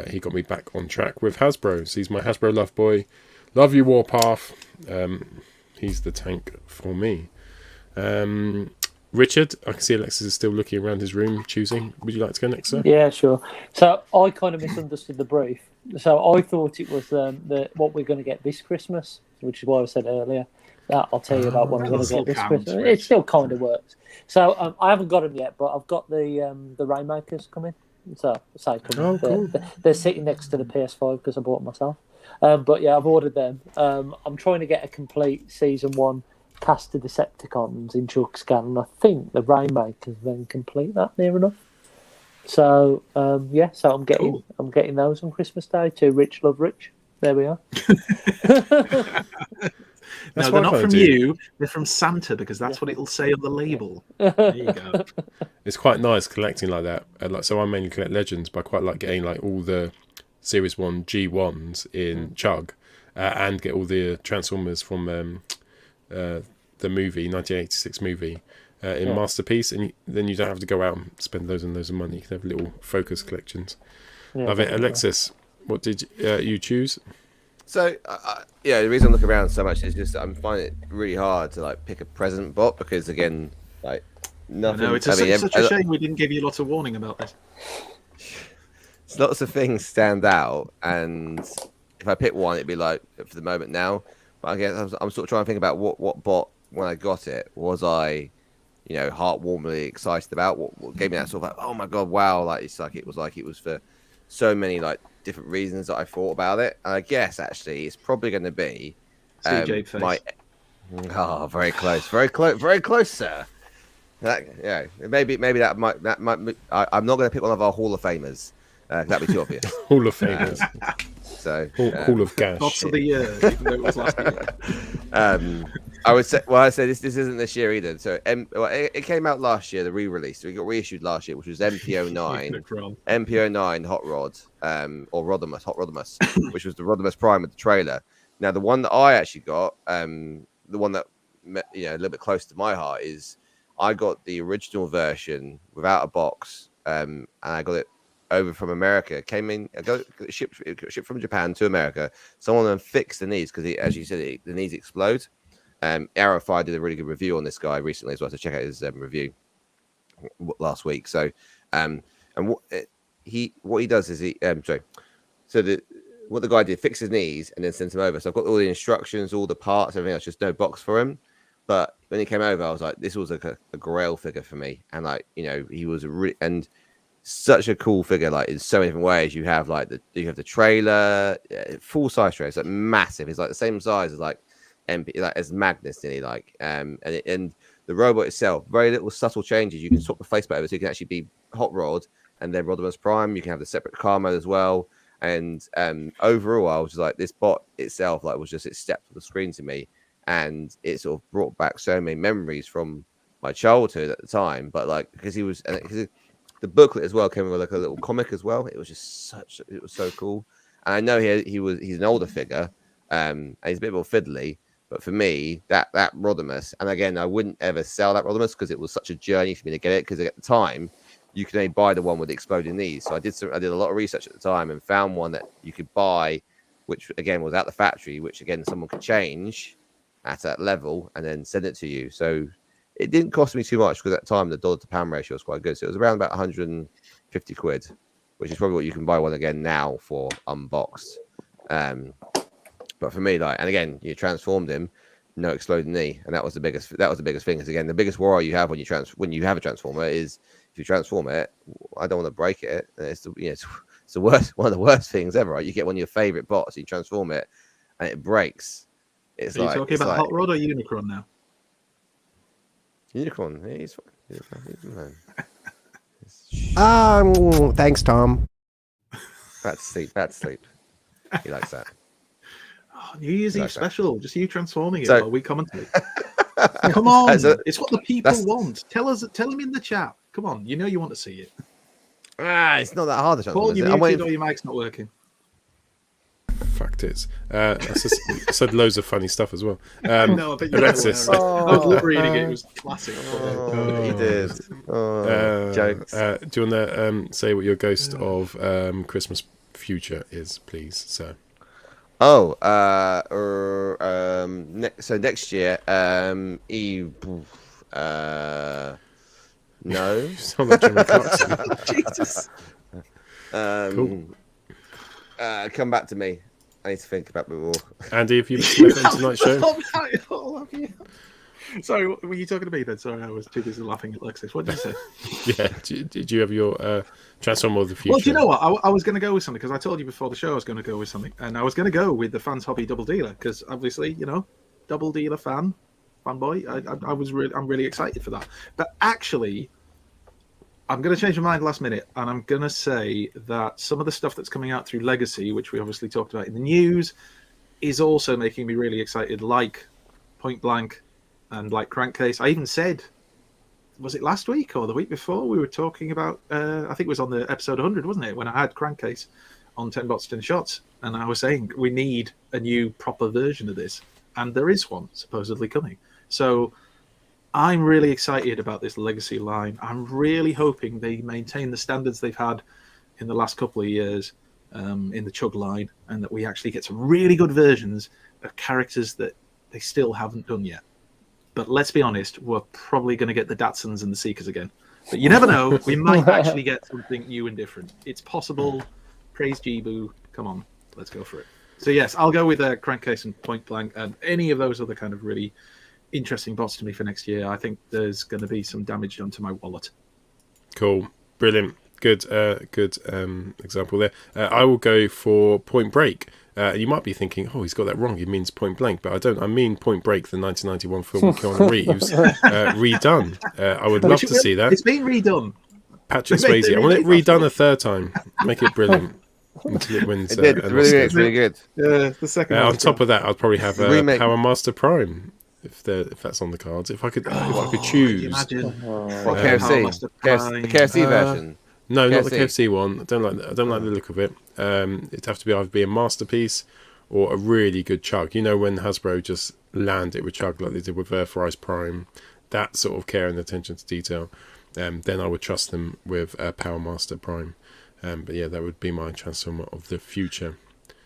He got me back on track with Hasbro. So he's my Hasbro love boy. Love you, Warpath. He's the tank for me. Richard, I can see Alexis is still looking around his room, choosing. Would you like to go next, sir? Yeah, sure. So I kind of misunderstood the brief. So I thought it was what we're going to get this Christmas, which is why I said earlier that I'll tell you about what I'm going to get this Christmas. It still kind of works. So I haven't got them yet, but I've got the Rainmakers coming. So cool. They're sitting next to the PS5 because I bought them myself. But yeah, I've ordered them. I'm trying to get a complete season 1 cast of Decepticons in Chuck Scan, and I think the Rainmakers then complete that near enough. So so I'm getting those on Christmas Day too. Rich love rich. There we are. No, they're not from you. They're from Santa, because that's what it'll say on the label. There you go. It's quite nice collecting like that. So I mainly collect Legends, but I quite like getting like all the Series 1 G1s in Chug, and get all the Transformers from the movie, 1986 movie, in Masterpiece, and then you don't have to go out and spend loads and loads of money. You can have little focus collections. Love it. Alexis, what did you choose? So, the reason I'm looking around so much is just I'm finding it really hard to like pick a present bot, because again, like nothing. No, it's such a shame we didn't give you lots of warning about this. Lots of things stand out, and if I pick one, it'd be like for the moment now. But I guess I'm sort of trying to think about what bot when I got it was I, heartwarmingly excited about. What gave me that sort of like, oh my god, wow! Like it was for so many like different reasons that I thought about it. And I guess actually it's probably going to be CJ face. Very close, sir. Maybe that might. I'm not going to pick one of our Hall of Famers. That'd be too obvious. Hall of Famers. Hall of Gash. Lots of the year, even though it was last year. I would say this isn't this year either. So it came out last year, the re-release. So it got reissued last year, which was MP09 Hot Rod, or Rodimus, Hot Rodimus, which was the Rodimus Prime with the trailer. Now the one that I actually got, the one that a little bit close to my heart is I got the original version without a box, and I got it over from America. It came in, I got it shipped from Japan to America. Someone then fixed the knees because, as you said, the knees explode. Arrowfire did a really good review on this guy recently as well, so check out his review last week. So, and what he does is what the guy did, fix his knees and then sent him over. So I've got all the instructions, all the parts, everything else, just no box for him. But when he came over, I was like, this was like a grail figure for me, and like he was and such a cool figure, like in so many different ways. You have like the trailer, full size trailer. It's like massive. It's like the same size as like MP, like as Magnus nearly, like and the robot itself, very little subtle changes. You can swap the faceplate over, so you can actually be Hot Rod and then Rodimus Prime. You can have the separate car mode as well. And overall, I was just like, this bot itself, like, was just, it stepped on the screen to me, and it sort of brought back so many memories from my childhood at the time. But like, because the booklet as well came with like a little comic as well. It was just it was so cool. And I know he's an older figure, and he's a bit more fiddly. But for me, that Rodimus, and again, I wouldn't ever sell that Rodimus because it was such a journey for me to get it. Because at the time, you could only buy the one with the exploding knees. So I did a lot of research at the time and found one that you could buy, which again was at the factory, which again someone could change at that level and then send it to you. So it didn't cost me too much because at the time the dollar to pound ratio was quite good. So it was around about 150 quid, which is probably what you can buy one again now for unboxed. But for me, like, and again, you transformed him, no exploding knee, and that was the biggest thing. Because again, the biggest worry you have when you have a transformer is if you transform it, I don't want to break it. And it's the worst, one of the worst things ever. Right? You get one of your favorite bots, you transform it, and it breaks. Are you talking about Hot Rod or Unicron now? Unicron, he's fine. Thanks, Tom. Bad sleep. He likes that. Oh, New Year's Eve special, just you transforming it So- while we commentate. Come on, So- it's what the people want. Tell them in the chat. Come on, you know you want to see it. It's not that hard to transform. Paul, is you it? I'm muted waiting. or your mic's not working. Fact is, I said loads of funny stuff as well. No, but Alexis. I was lip reading it. It was classic. He did. Jokes. Do you want to say what your ghost of Christmas future is, please, sir? So next year, no. You sound like Jimmy Clarkson. Jesus. Cool. Come back to me. I need to think about it more. Andy, have you been on tonight's show? Sorry, were you talking to me then? Sorry, I was too busy laughing at Lexis. What did you say? Yeah. Did you have your Transformer of the Future? Well, do you know what? I was going to go with something because I told you before the show I was going to go with something, and I was going to go with the Fans Hobby Double Dealer because obviously, Double Dealer fanboy. I'm really excited for that. But actually, I'm going to change my mind last minute, and I'm going to say that some of the stuff that's coming out through Legacy, which we obviously talked about in the news, is also making me really excited, like Point Blank and like Crankcase. I even said, was it last week or the week before, we were talking about, I think it was on the episode 100, wasn't it, when I had Crankcase on 10 Bots 10 Shots, and I was saying we need a new proper version of this, and there is one supposedly coming. So I'm really excited about this Legacy line. I'm really hoping they maintain the standards they've had in the last couple of years in the Chug line, and that we actually get some really good versions of characters that they still haven't done yet. But let's be honest, we're probably going to get the Datsuns and the Seekers again. But you never know. We might actually get something new and different. It's possible. Praise Jibu. Come on, let's go for it. So yes, I'll go with Crankcase and Point Blank and any of those other kind of really interesting bots to me for next year. I think there's going to be some damage done to my wallet. Cool. Brilliant. Good example there. I will go for Point Break. You might be thinking, oh, he's got that wrong. He means Point Blank, but I don't. I mean Point Break, the 1991 film with Keanu Reeves, redone. I would love to see that. It's been redone. Patrick Swayze. I want it redone a third time. Make it brilliant. Until it wins. It's really good. Yeah, the second. On top of that, I'd probably have PowerMaster Prime. If that's on the cards, if I could choose. Imagine. What, KFC? The KFC version. No, not the KFC one. I don't like the look of it. It'd have to be either a masterpiece or a really good Chug. You know, when Hasbro just land it with Chug like they did with Earthrise Prime, that sort of care and attention to detail. Then I would trust them with PowerMaster Prime. But yeah, that would be my Transformer of the future.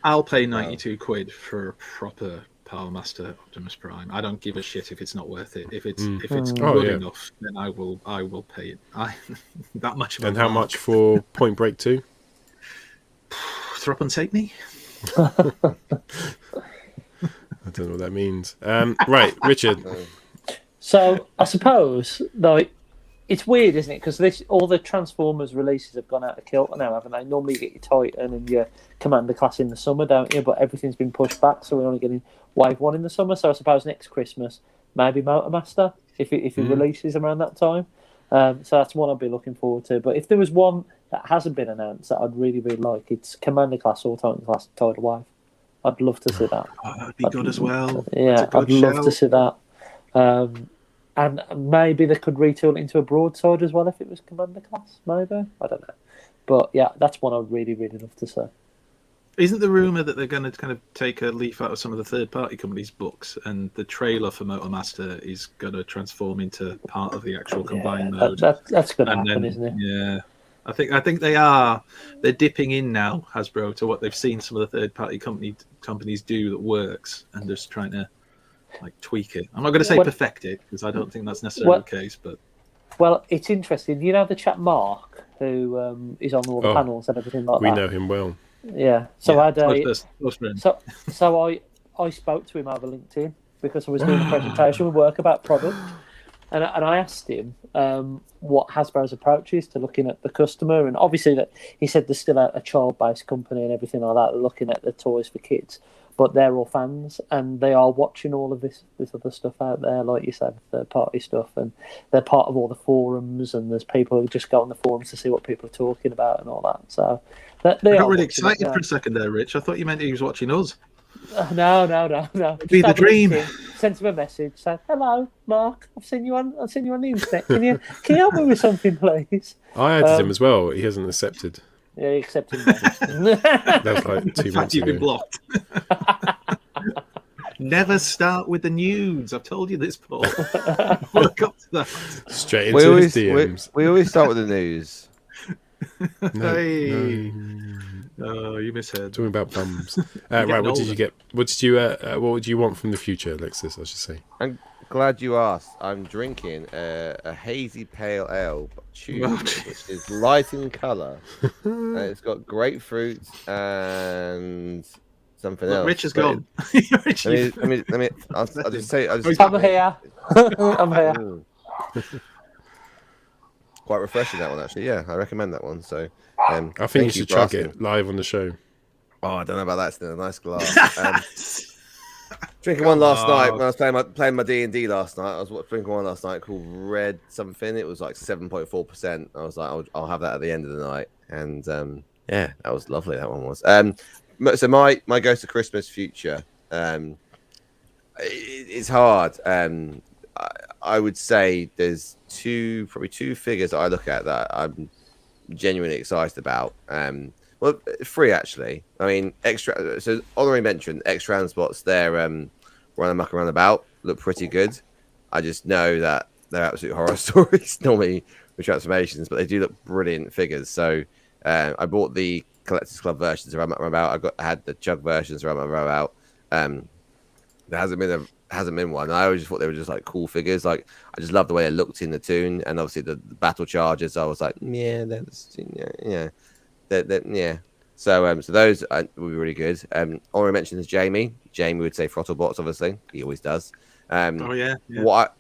I'll pay 92 quid for a proper PowerMaster Optimus Prime. I don't give a shit if it's not worth it. If it's good enough, then I will pay it. That much. And how much for Point Break 2? Throw up and take me. I don't know what that means. Right, Richard. So I suppose, like, It's weird, isn't it? Because all the Transformers releases have gone out of kilter now, haven't they? Normally you get your Titan and your Commander class in the summer, don't you? But everything's been pushed back, so we're only getting Wave 1 in the summer. So I suppose next Christmas, maybe MotorMaster, if it releases around that time. So that's one I'd be looking forward to. But if there was one that hasn't been announced that I'd really, really like, it's Commander class or Titan class Tidal Wave. I'd love to see that. Oh, that'd be good as well. Yeah, I'd love to see that. And maybe they could retool it into a broadside as well if it was Commander class, maybe. I don't know. But yeah, that's one I'd really, really love to see. Isn't the rumour that they're going to kind of take a leaf out of some of the third-party companies' books, and the trailer for MotorMaster is going to transform into part of the actual combined mode? That's going to happen, isn't it? Yeah. I think they're dipping in now, Hasbro, to what they've seen some of the third-party companies do that works, and just trying to tweak it. I'm not going to say perfect it, because I don't think that's necessarily the case. But it's interesting. You know the chap Mark, who is on all the panels and everything like that. We know him well. Yeah. So I spoke to him over LinkedIn because I was doing a presentation with work about product, and I asked him what Hasbro's approach is to looking at the customer, and obviously that he said there's still a child-based company and everything like that, looking at the toys for kids. But they're all fans, and they are watching all of this other stuff out there, like you said, third-party stuff, and they're part of all the forums, and there's people who just go on the forums to see what people are talking about and all that. So I got really excited for a second there, Rich. I thought you meant he was watching us. No. Be the dream. Sent him a message, said, "Hello, Mark. I've seen you on the internet. Can you help me with something, please?" I added him as well. He hasn't accepted. Yeah, he accepted. That was like 2 months You've ago. been blocked. Never start with the nudes. I've told you this, Paul. Look up to that. Straight into his DMs. We always start with the news. Oh, you misheard. Talking about bums. Right, what did you get? What would you want from the future, Alexis? I should say. I'm glad you asked. I'm drinking a hazy pale ale, which is light in colour, and it's got grapefruit and something else. Rich is gone. I'll just say. I'm here. I'm here. Quite refreshing, that one, actually. Yeah, I recommend that one. So, I think you should chug it live on the show. Oh, I don't know about that. It's in a nice glass. Drinking one last night when I was playing my D&D last night. I was drinking one last night called Red something. It was like 7.4%. I was like, I'll have that at the end of the night. And yeah, that was lovely. That one was. So my go to Christmas future. It's hard. I would say there's probably two figures that I look at that I'm genuinely excited about. Well, 3 actually. I mean, extra. So honorary mention, extra spots. They're run amok around about, look pretty good. I just know that they're absolute horror stories normally with transformations, but they do look brilliant figures. So I bought the Collectors Club versions around about. I had the Chug versions around about. There hasn't been one. I always just thought they were just like cool figures. Like I just love the way they looked in the toon, and obviously the battle charges. I was like, yeah. So those will be really good. Already mentioned is Jamie. Jamie would say Throttlebots, obviously. He always does. Yeah. What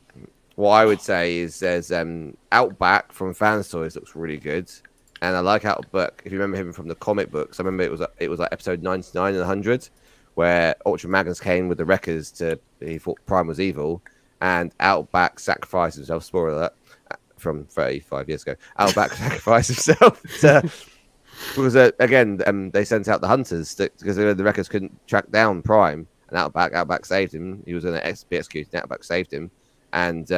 I would say is there's Outback from Fanstoys looks really good, and I like Outback. If you remember him from the comic books, I remember it was like episode 99 and 100. Where Ultra Magnus came with the Wreckers he thought Prime was evil, and Outback sacrificed himself. Spoiler alert, from 35 years ago. Outback sacrificed himself because again, they sent out the hunters because the Wreckers couldn't track down Prime, and Outback saved him. He was going to be executed, and Outback saved him, and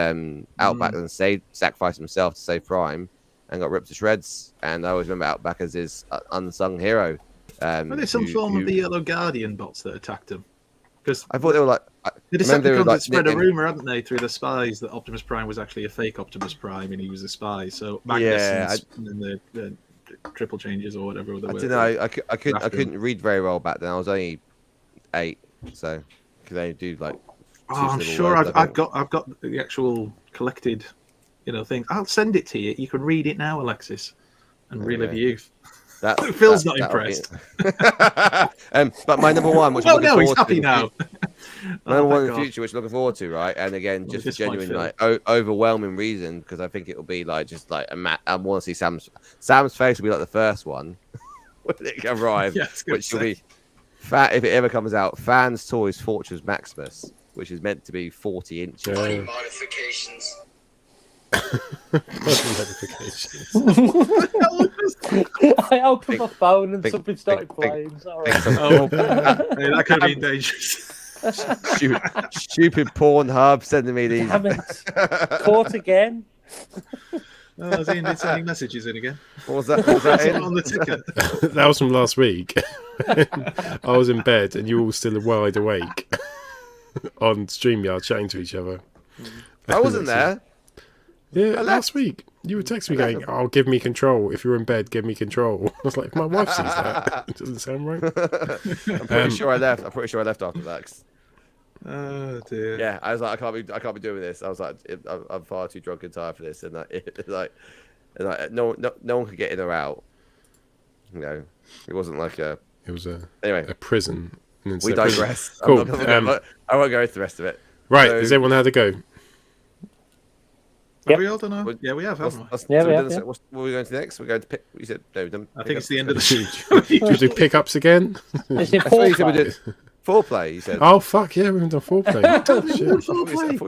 Outback then sacrificed himself to save Prime, and got ripped to shreds. And I always remember Outback as his unsung hero. Were there some form of the Yellow Guardian bots that attacked him? Because I thought they were like. The Decepticons had spread a rumor, hadn't they, through the spies that Optimus Prime was actually a fake Optimus Prime and he was a spy. So Magnus and then the triple changes or whatever. I don't know. I couldn't read very well back then. I was only 8, so could they do like? I'm sure I've got the actual collected, thing. I'll send it to you. You can read it now, Alexis, and relive youth. Phil's not impressed. But my number one, which he's happy now. Another one in the future, which I'm looking forward to, right? And again, just genuine, like overwhelming reason, because I think it will be like just like I want to see Sam's face will be like the first one when it arrives, which will be if it ever comes out. Fanstoys Fortress Maximus, which is meant to be 40 inches. Modifications. Notifications. I opened my phone and something started playing. That could be dangerous. Stupid Pornhub sending me these. Damn it. Caught again. Is Ian sending messages in again? What was that? What was that on the ticket? That was from last week. I was in bed and you were all still wide awake on StreamYard chatting to each other. I wasn't there. Yeah, last week. You were texting me going, "Oh, give me control. If you're in bed, give me control." I was like, my wife sees that. It doesn't sound right. I'm pretty sure I left. I'm pretty sure I left after that. Oh dear. Yeah, I was like, I can't be doing this. I was like, I'm far too drunk and tired for this, and no one could get in or out. You know, it wasn't like a. It was a anyway prison. We digress. Cool. I won't go into the rest of it. Right, So, has everyone had a go? Have we all done our... Yeah, we have, haven't we? Yeah, we have. What are we going to next? We're going to pick. You said no. I think it's the end of the Should we do pickups again? It's in I thought you said we fourplay. did foreplay. You said. Oh fuck yeah, we haven't done foreplay. I thought you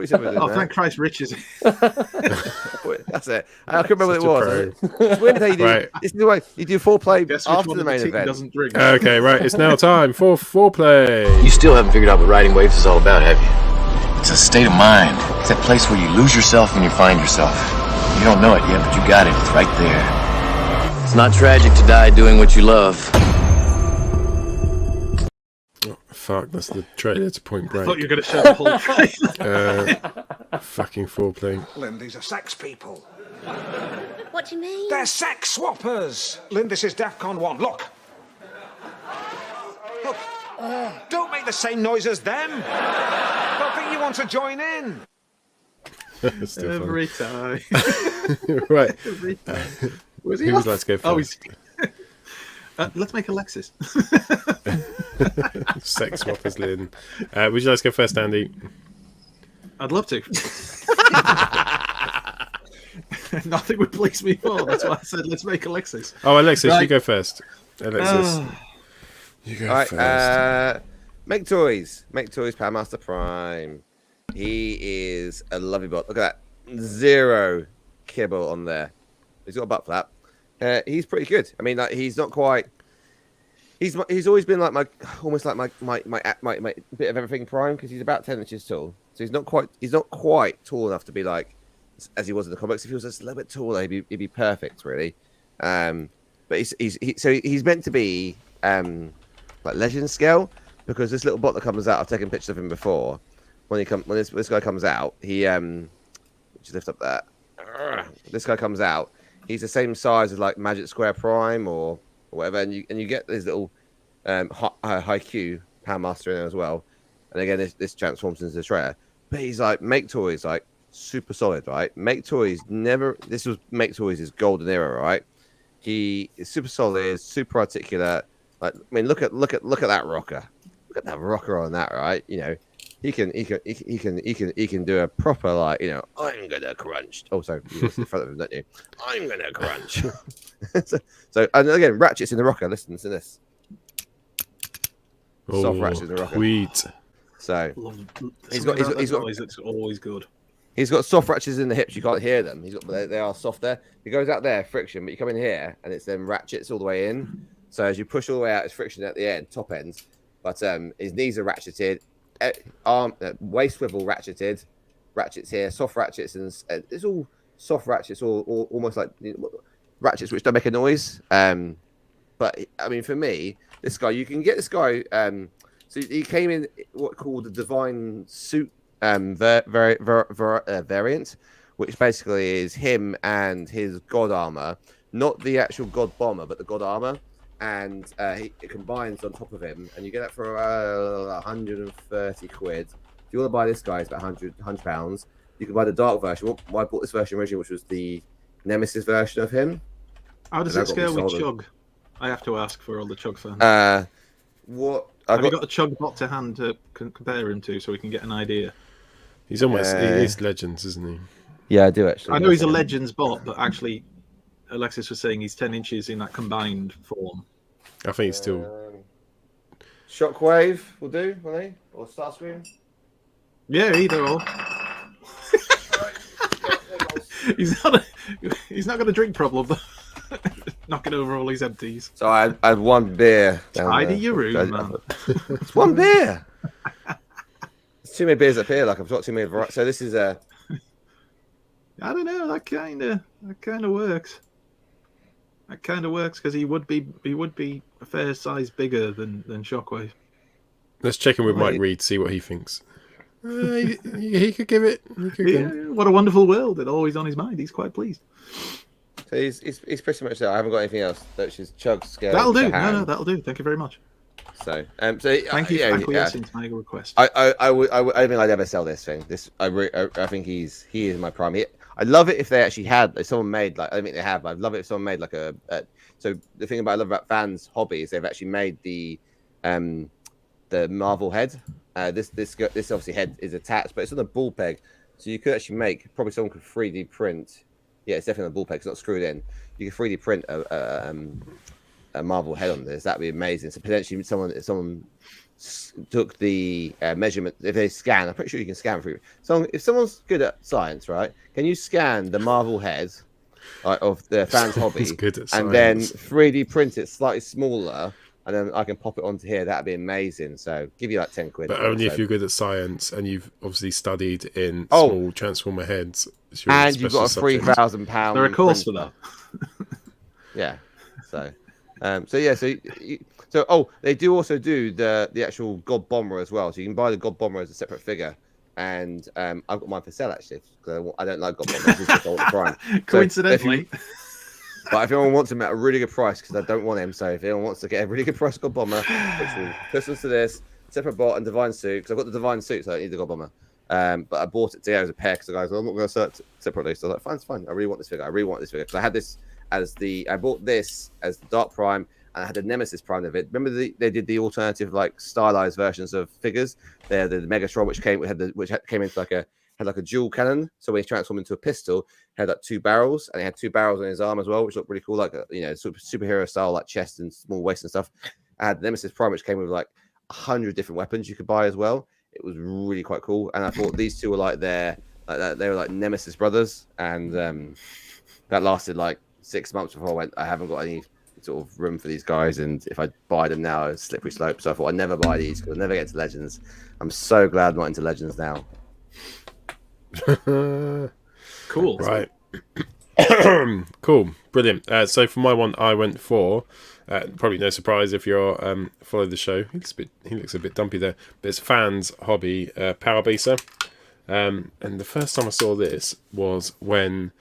said we did Oh, that. thank Christ, Rich is. That's it. I can't remember Such what a it was. It's weird how you do. Right. This is the way you do foreplay Guess which after one the of the main team event. doesn't drink. Okay, right, it's now time for foreplay. You still haven't figured out what riding waves is all about, have you? It's a state of mind. It's that place where you lose yourself and you find yourself. You don't know it yet, but you got it. It's right there. It's not tragic to die doing what you love. Oh, fuck, that's the trailer to Point Break. I thought you were going to show the whole trailer. Fucking foreplay. Lynn, these are sex people. What do you mean? They're sex swappers. Lynn, this is DEFCON 1. Look. Look. Don't make the same noise as them. Don't think you want to join in. Still Every time. Right. Every time. Who would like to go first? Oh, let's make Alexis. Sex swappers, Lynn. Would you like to go first, Andy? I'd love to. Nothing would please me more. That's why I said let's make Alexis. Oh, Alexis, Right. you go first. Alexis, you go All right. first. Make toys. Make toys. PowerMaster Prime. He is a lovely bot. Look at that. 0 kibble on there. He's got a butt flap. He's pretty good. I mean, like, he's not quite. He's always been like my bit of everything Prime, because he's about 10 inches tall. So he's not quite tall enough to be like as he was in the comics. If he was just a little bit taller, he'd be perfect, really. But he's meant to be like legend scale, because this little bot that comes out, I've taken pictures of him before. When this guy comes out, he just lift up that. This guy comes out. He's the same size as like Magic Square Prime or whatever, and you get this little high Q PowerMaster in there as well. And again, this transforms into the Shredder. But he's like, Make Toys, like super solid, right? Make Toys this was Make Toys' golden era, right? He is super solid, super articulate. Like, I mean, look at that rocker. Look at that rocker on that, right? You know, he can do a proper, like, you know, I'm gonna crunch. Oh, sorry, you in front of him, don't you? I'm gonna crunch. so and again, ratchets in the rocker. Listen to this. Soft ratchets in the rocker. Sweet. So he's got noise that's always good. He's got soft ratchets in the hips. You can't hear them. They are soft there. He goes out there, friction, but you come in here and it's them ratchets all the way in. So as you push all the way out, it's friction at the end, top ends. But his knees are ratcheted, waist swivel ratcheted, ratchets here, soft ratchets, and it's all soft ratchets, all almost like ratchets which don't make a noise. But I mean, for me, this guy, you can get this guy. So he came in what called the Divine Suit variant, which basically is him and his God armor, not the actual God bomber, but the God armor, and it combines on top of him, and you get that for 130 quid. If you want to buy this guy, it's about 100 pounds. You can buy the dark version. Well, I bought this version originally, which was the Nemesis version of him. How does it scale with Chug? I have to ask for all the Chug fans. Have you got a chug bot to hand to compare him to, so we can get an idea? He's almost he is Legends, isn't he? Yeah, I do actually. I know he's a Legends bot, but actually, Alexis was saying he's 10 inches in that combined form. I think he's still. Shockwave will do, will he? Or Starscream? Yeah, either or. He's not got a drink problem, though. Knocking over all his empties. So I had one beer. Tidy your room, man. It's one beer. There's too many beers up here. Like I've got too many. So this is a. I don't know. That kind of works. That kind of works because he would be a fair size bigger than Shockwave. Let's check in with Mike Reed, see what he thinks. He could give it. What a wonderful world! It's always on his mind. He's quite pleased. So he's pretty much there. I haven't got anything else. That's just chug scale. That'll do. No, that'll do. Thank you very much. So, thank you for acquiescing to my request. I don't think I'd ever sell this thing. I think he is my prime. I love it if they actually had someone made like I don't think they have. But I'd love it if someone made like a. So the thing I love about fans' hobbies, they've actually made the Marvel head. This obviously head is attached, but it's on a ball peg, so you could actually make probably someone could 3D print. Yeah, it's definitely on a ball peg. It's not screwed in. You can 3D print a Marvel head on this. That'd be amazing. So potentially if someone took the measurement, if they scan, I'm pretty sure you can scan through. So if someone's good at science, right? Can you scan the Marvel head of the fans' hobby and then 3D print it slightly smaller? And then I can pop it onto here. That'd be amazing. So give you like 10 quid. But only if you're good at science and you've obviously studied in small Transformer heads. And you've got a £3,000. There are course for that. Yeah. So, they do also do the actual God Bomber as well. So you can buy the God Bomber as a separate figure. And I've got mine for sale actually because I don't like God Bomber. Prime. Coincidentally. But if anyone wants him at a really good price, because I don't want him, so if anyone wants to get a really good price God Bomber, which will Christmas to this, separate bot and Divine Suit, because I've got the Divine Suit, so I don't need the God Bomber. But I bought it together as a pair, because the guys, I'm not going to sell it separately. So I was like, fine, it's fine. I really want this figure. Because I had this I bought this as the Dark Prime, and I had the Nemesis Prime of it. Remember they did the alternative, like, stylized versions of figures? They had the Megatron, which came into like a dual cannon, so when he transformed into a pistol, he had like 2 barrels, and he had 2 barrels on his arm as well, which looked really cool, like superhero style, like chest and small waist and stuff. I had Nemesis Prime, which came with like 100 different weapons you could buy as well. It was really quite cool, and I thought these two were like they were like Nemesis brothers, and that lasted like 6 months before I went. I haven't got any sort of room for these guys, and if I buy them now, it's slippery slope. So I thought I'd never buy these because I'll never get to Legends. I'm so glad I'm not into Legends now. Cool. Right. Cool. Brilliant. So for my one, I went for probably no surprise if you're follow the show. He looks a bit dumpy there, but it's Fans Hobby PowerMaster. And the first time I saw this was when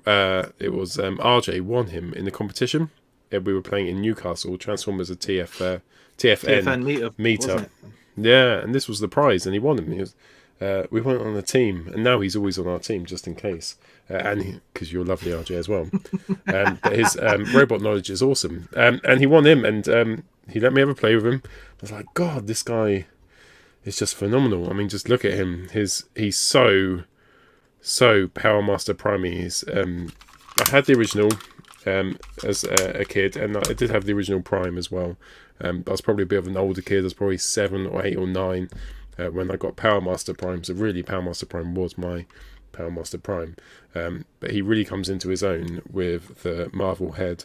it was RJ won him in the competition. We were playing in Newcastle, Transformers of TFN meetup. Yeah, and this was the prize, and he won him. He was. We went on a team, and now he's always on our team just in case. And because you're lovely, RJ, as well. But his robot knowledge is awesome. And he won him, and he let me have a play with him. I was like, God, this guy is just phenomenal. I mean, just look at him. He's so PowerMaster Prime. I had the original as a kid, and I did have the original Prime as well. I was probably a bit of an older kid. I was probably 7 or 8 or 9. When I got PowerMaster Prime, so really PowerMaster Prime was my PowerMaster Prime. But he really comes into his own with the Marvel head,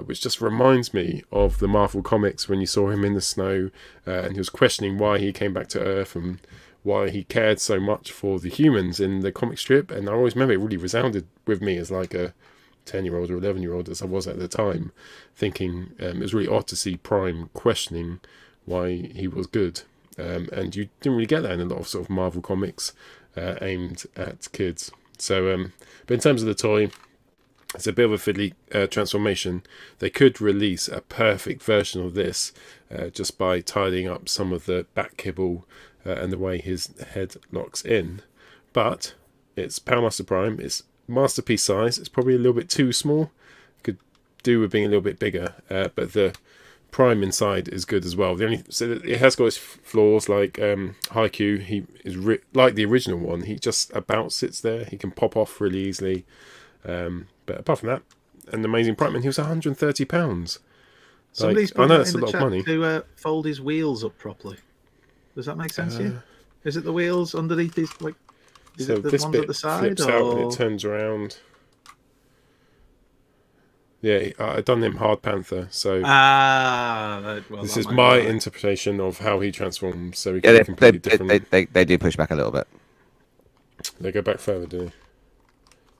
which just reminds me of the Marvel comics when you saw him in the snow and he was questioning why he came back to Earth and why he cared so much for the humans in the comic strip. And I always remember it really resounded with me as like a 10-year-old or 11-year-old as I was at the time, thinking it was really odd to see Prime questioning why he was good. And you didn't really get that in a lot of sort of Marvel comics aimed at kids. So, but in terms of the toy, it's a bit of a fiddly transformation. They could release a perfect version of this just by tidying up some of the back kibble and the way his head locks in. But it's PowerMaster Prime. It's masterpiece size. It's probably a little bit too small. Could do with being a little bit bigger. But the Prime inside is good as well. So it has got its flaws, like Haikyuu. He is like the original one. He just about sits there. He can pop off really easily. But apart from that, an amazing Prime, and he was £130. Somebody's I know put that's in a the lot chat of money. to fold his wheels up properly. Does that make sense to you? Is it the wheels underneath his, like, is it the this ones bit at the side? flips out and it turns around. Yeah, I done him Hard Panther, so this is my interpretation of how he transforms. So he can be completely different. They do push back a little bit. They go back further, do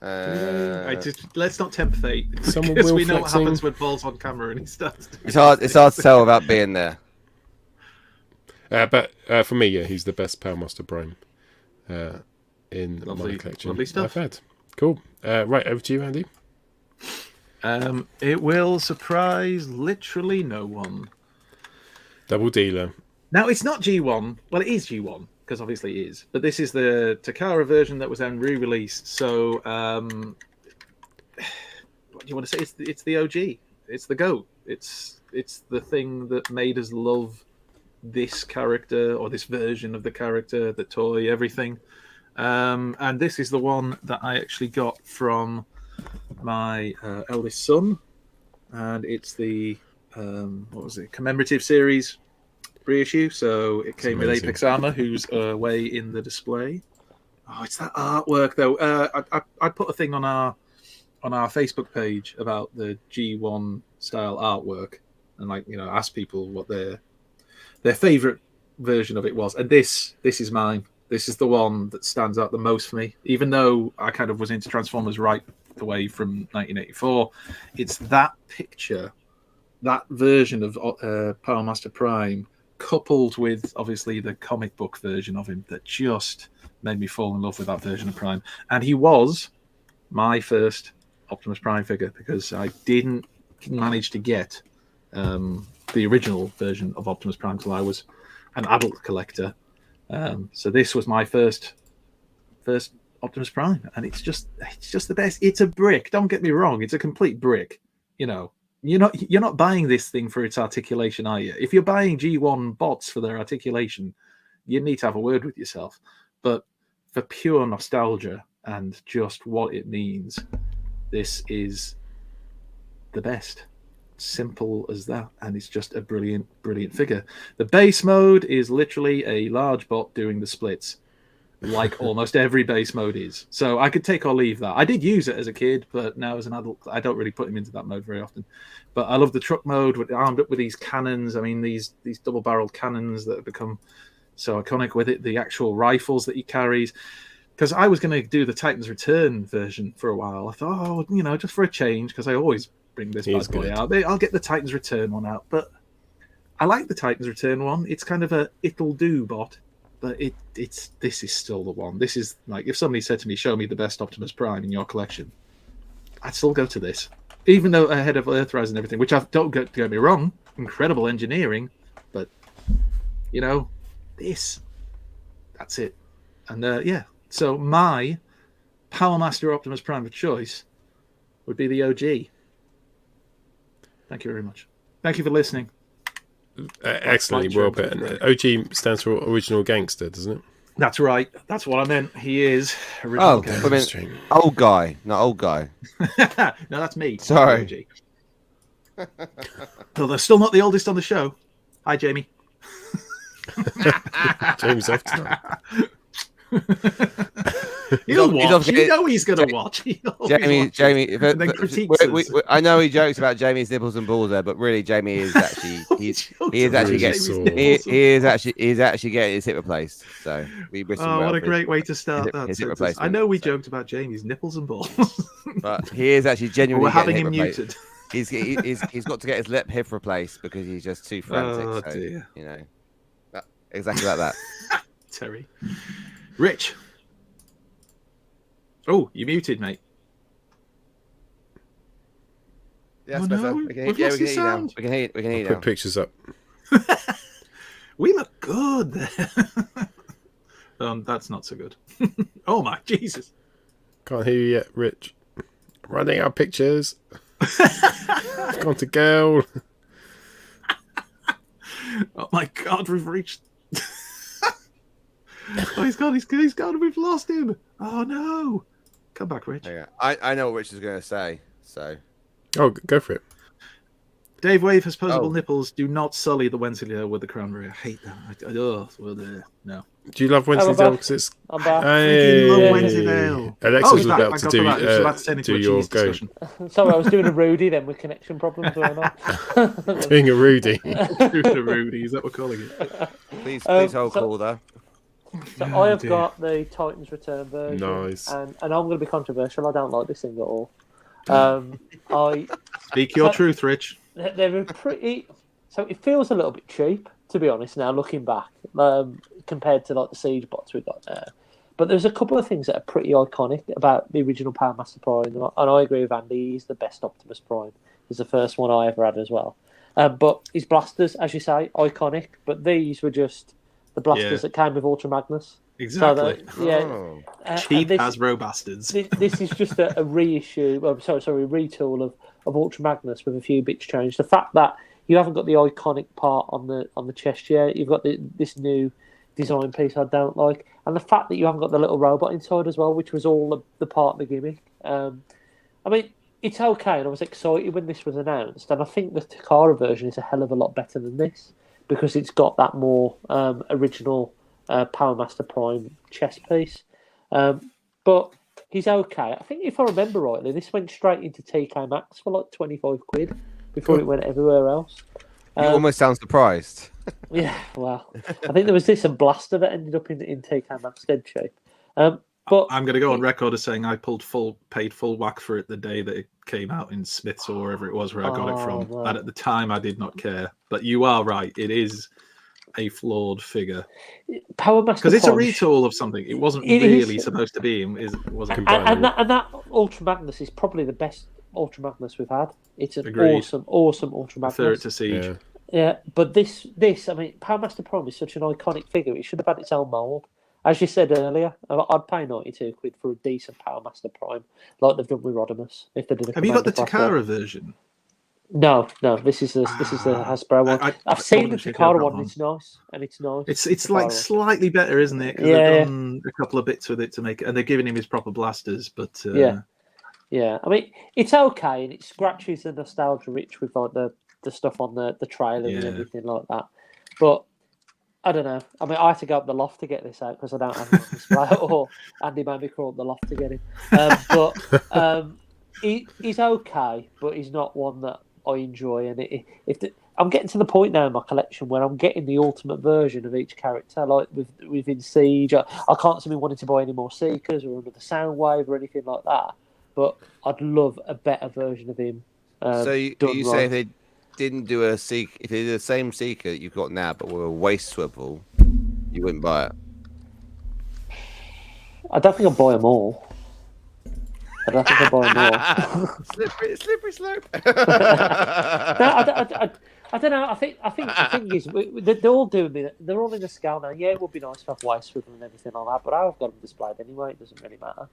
they? Let's not tempt fate. Someone because will we know flexing. what happens when Ball's on camera and he starts. It's hard to tell without being there. But for me, yeah, he's the best PowerMaster Prime in my collection lovely stuff. I've had. Cool. Right, over to you, Andy. It will surprise literally no one. Double dealer. Now, it's not G1. Well, it is G1, because obviously it is. But this is the Takara version that was then re-released. So, what do you want to say? It's the OG. It's the GOAT. It's the thing that made us love this character, or this version of the character, the toy, everything. And this is the one that I actually got from my eldest son, and it's the commemorative series reissue. So it came with Apex Armor, who's way in the display. Oh, it's that artwork though. I put a thing on our Facebook page about the G1 style artwork, and asked people what their favorite version of it was, and this is mine. This is the one that stands out the most for me, even though I kind of was into Transformers right the way from 1984. It's that picture, that version of PowerMaster Prime, coupled with obviously the comic book version of him, that just made me fall in love with that version of Prime. And he was my first Optimus Prime figure, because I didn't manage to get the original version of Optimus Prime till I was an adult collector. So this was my first Optimus Prime, and it's just the best. It's a brick. Don't get me wrong; it's a complete brick. You're not buying this thing for its articulation, are you? If you're buying G1 bots for their articulation, you need to have a word with yourself. But for pure nostalgia and just what it means, this is the best. Simple as that, and it's just a brilliant figure. The base mode is literally a large bot doing the splits, like almost every base mode is. So I could take or leave that. I did use it as a kid, but now as an adult I don't really put him into that mode very often. But I love the truck mode, armed up with these cannons. I mean, these double-barreled cannons that have become so iconic with it, the actual rifles that he carries. Because I was going to do the Titans Return version for a while. I thought, just for a change, because I always bring this bad boy out. I'll get the Titans Return one out, but I like the Titans Return one. It's kind of it'll do bot, but this is still the one. This is like, if somebody said to me, "Show me the best Optimus Prime in your collection," I'd still go to this, even though ahead of Earthrise and everything. Which don't get me wrong, incredible engineering, but that's it. And so my PowerMaster Optimus Prime of choice would be the OG. Thank you very much. Thank you for listening. Excellently well put. OG stands for Original Gangster, doesn't it? That's right. That's what I meant. He is original gangster. I mean, old guy, not old guy. No, that's me. Sorry. Well, they're still not the oldest on the show. Hi, Jamie. James off tonight. He'll watch. He's going to watch. Jamie. I know he jokes about Jamie's nipples and balls there, but really, Jamie is actually he is actually getting his hip replaced. So we wish him well. What a great way to start that. I know we joked about Jamie's nipples and balls, but he is actually genuinely. We're having him muted. He's got to get his hip frantic because he's just too frantic. Oh dear. Exactly like that. Terry. Rich. Oh, you muted, mate. Yes, we can hear you now. We can hear you now. Put pictures up. We look good there. That's not so good. Oh my Jesus. Can't hear you yet, Rich. Running out of pictures. Gone to girl. Oh my God, we've reached. Oh, he's gone. He's gone. We've lost him. Oh no! Come back, Rich. Yeah, I know what Rich is going to say. So, go for it. Dave Wave has posable nipples. Do not sully the Wensleydale with the cranberry. I hate that. No. Do you love Wensleydale? Because it's. I'm back. Hey. Love Wensleydale. Alexis was back. about to do your go. Sorry, I was doing a Rudy then with connection problems going on. Doing a Rudy. Doing a Rudy. Is that what we're calling it? Please hold call there. So I have got the Titans Return version. Nice. And I'm going to be controversial. I don't like this thing at all. Speak your truth, Rich. They're pretty. So it feels a little bit cheap, to be honest. Now looking back, compared to like the Siege bots we got there, but there's a couple of things that are pretty iconic about the original PowerMaster Prime, and I agree with Andy. He's the best Optimus Prime. He's the first one I ever had as well. But his blasters, as you say, iconic. But these were just the blasters that came with Ultra Magnus. Exactly. So cheap Hasbro bastards. This is just a reissue. Well, sorry, a retool of Ultra Magnus with a few bits changed. The fact that you haven't got the iconic part on the chest yet, you've got this new design piece I don't like, and the fact that you haven't got the little robot inside as well, which was all the part of the gimmick. I mean, it's okay, and I was excited when this was announced, and I think the Takara version is a hell of a lot better than this because it's got that more original PowerMaster Prime chest piece. But he's okay. I think if I remember rightly, this went straight into TK Maxx for like 25 quid before it went everywhere else. You almost sound surprised. Yeah, well, I think there was this and Blaster that ended up in TK Maxx dead cheap. But I'm going to go on record as saying I paid full whack for it the day that it came out in Smith's or wherever it was where I got it from. Right. And at the time, I did not care. But you are right; it is a flawed figure PowerMaster because it's a Prime, retool of something. It wasn't really supposed to be. It wasn't. And that Ultra Magnus is probably the best Ultra Magnus we've had. It's an Agreed. awesome Ultra Magnus. Third to Siege. Yeah, but this, I mean, PowerMaster Prime is such an iconic figure. It should have had its own mold. As you said earlier, I'd pay 92 quid for a decent PowerMaster Prime, like they've done with Rodimus. If they did. Have you got the Takara version? No. This is the Hasbro one. I've seen the Takara one. And it's nice. It's like slightly better, isn't it? Because they've done a couple of bits with it to make it, and they're giving him his proper blasters. But yeah. I mean, it's okay, and it scratches the nostalgia itch with like the stuff on the trailer and everything like that. But I don't know. I mean, I had to go up the loft to get this out because I don't have it on display, or Andy made me crawl up the loft to get him. But he's okay, but he's not one that I enjoy. And I'm getting to the point now in my collection where I'm getting the ultimate version of each character. Like within Siege, I can't see me wanting to buy any more Seekers or another Soundwave or anything like that. But I'd love a better version of him. So you say if they didn't do a Seeker, if they did the same Seeker that you've got now, but with a waist swivel, you wouldn't buy it? I don't think I'd buy them all. I don't think I'd buy them all. slippery slope. No, I don't know. I think the thing is, they're all doing me. They're all in the scale now. Yeah, it would be nice to have waist swivel and everything like that, but I've got them displayed anyway. It doesn't really matter.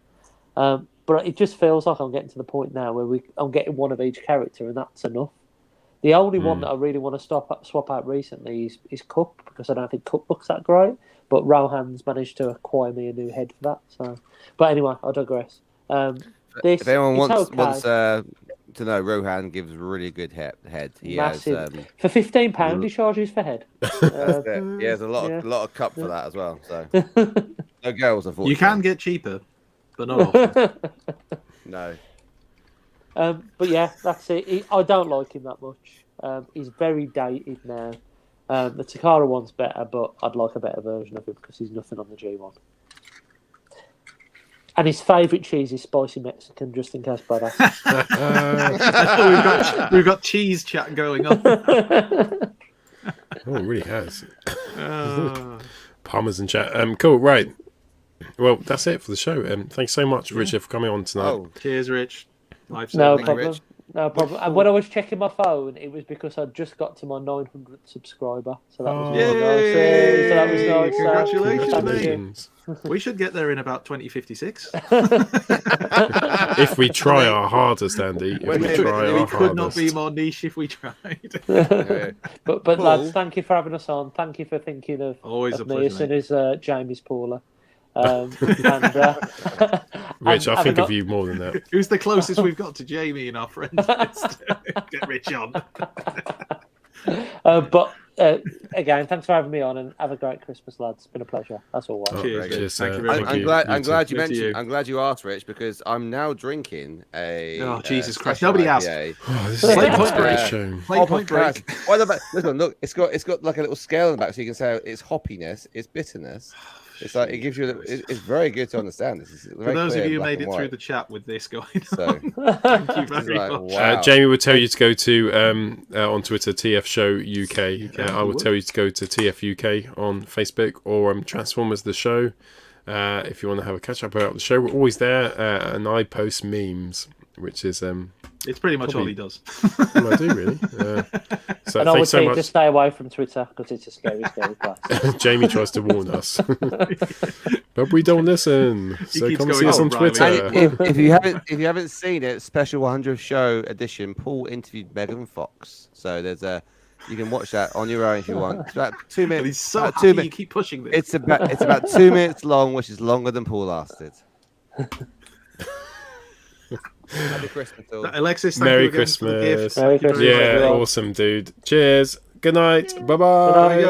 But it just feels like I'm getting to the point now where I'm getting one of each character, and that's enough. The only one that I really want to swap out recently is Cup, because I don't think Cup looks that great. But Rohan's managed to acquire me a new head for that. So, but anyway, I digress. If anyone wants to know, Rohan gives a really good head. He massive. Has for £15 he charges for head. He has a lot of cup for that as well. So no girls, unfortunately. You can get cheaper, but not often. No. But yeah, that's it. I don't like him that much. He's very dated now. The Takara one's better, but I'd like a better version of him because he's nothing on the G1. And his favourite cheese is spicy Mexican, just in case, brother. we've got cheese chat going on. Oh, it really has. Parmesan chat. Cool, right. Well, that's it for the show. Thanks so much, Richard, for coming on tonight. Cheers, Rich. No problem. No problem. And when I was checking my phone, it was because I'd just got to my 900th subscriber. So that was really nice. So that was nice. Congratulations, mate. We should get there in about 2056. If we try our hardest, Andy. We could not be more niche if we tried. But lads, thank you for having us on. Thank you for thinking of always a me pleasure, as soon as Jamie's Paula. Rich, I think of you more than that. Who's the closest we've got to Jamie in our friends list? Get Rich on. But again, thanks for having me on, and have a great Christmas, lads. It's been a pleasure. That's all. Cheers. Thank you very much. I'm glad you mentioned. I'm glad you asked, Rich, because I'm now drinking a. Oh Jesus Christ! Nobody asked. This is a great show. Point break. Listen, look, it's got like a little scale in the back, so you can say it's hoppiness, it's bitterness. It's like it gives you. It's very good to understand. This is for those of you who made it through the chat with this going on. So, thank you very much. Wow. Jamie would tell you to go to on Twitter TF Show UK. I will tell you to go to TF UK on Facebook or Transformers the Show. If you want to have a catch up about the show, we're always there, and I post memes, which is it's pretty much all he does. Well, I do really. So and I would so say much. to stay away from Twitter because it's a scary place. Jamie tries to warn us, but we don't listen. So come see us on Twitter. If you haven't seen it, special 100th show edition, Paul interviewed Megan Fox. So there's you can watch that on your own if you want. It's about 2 minutes. He's so happy you keep pushing this. It's about 2 minutes long, which is longer than Paul lasted. Happy Christmas, all. Alexis. Thank Merry you again Christmas. Merry Christmas. Yeah, awesome, dude. Cheers. Good night. Bye bye.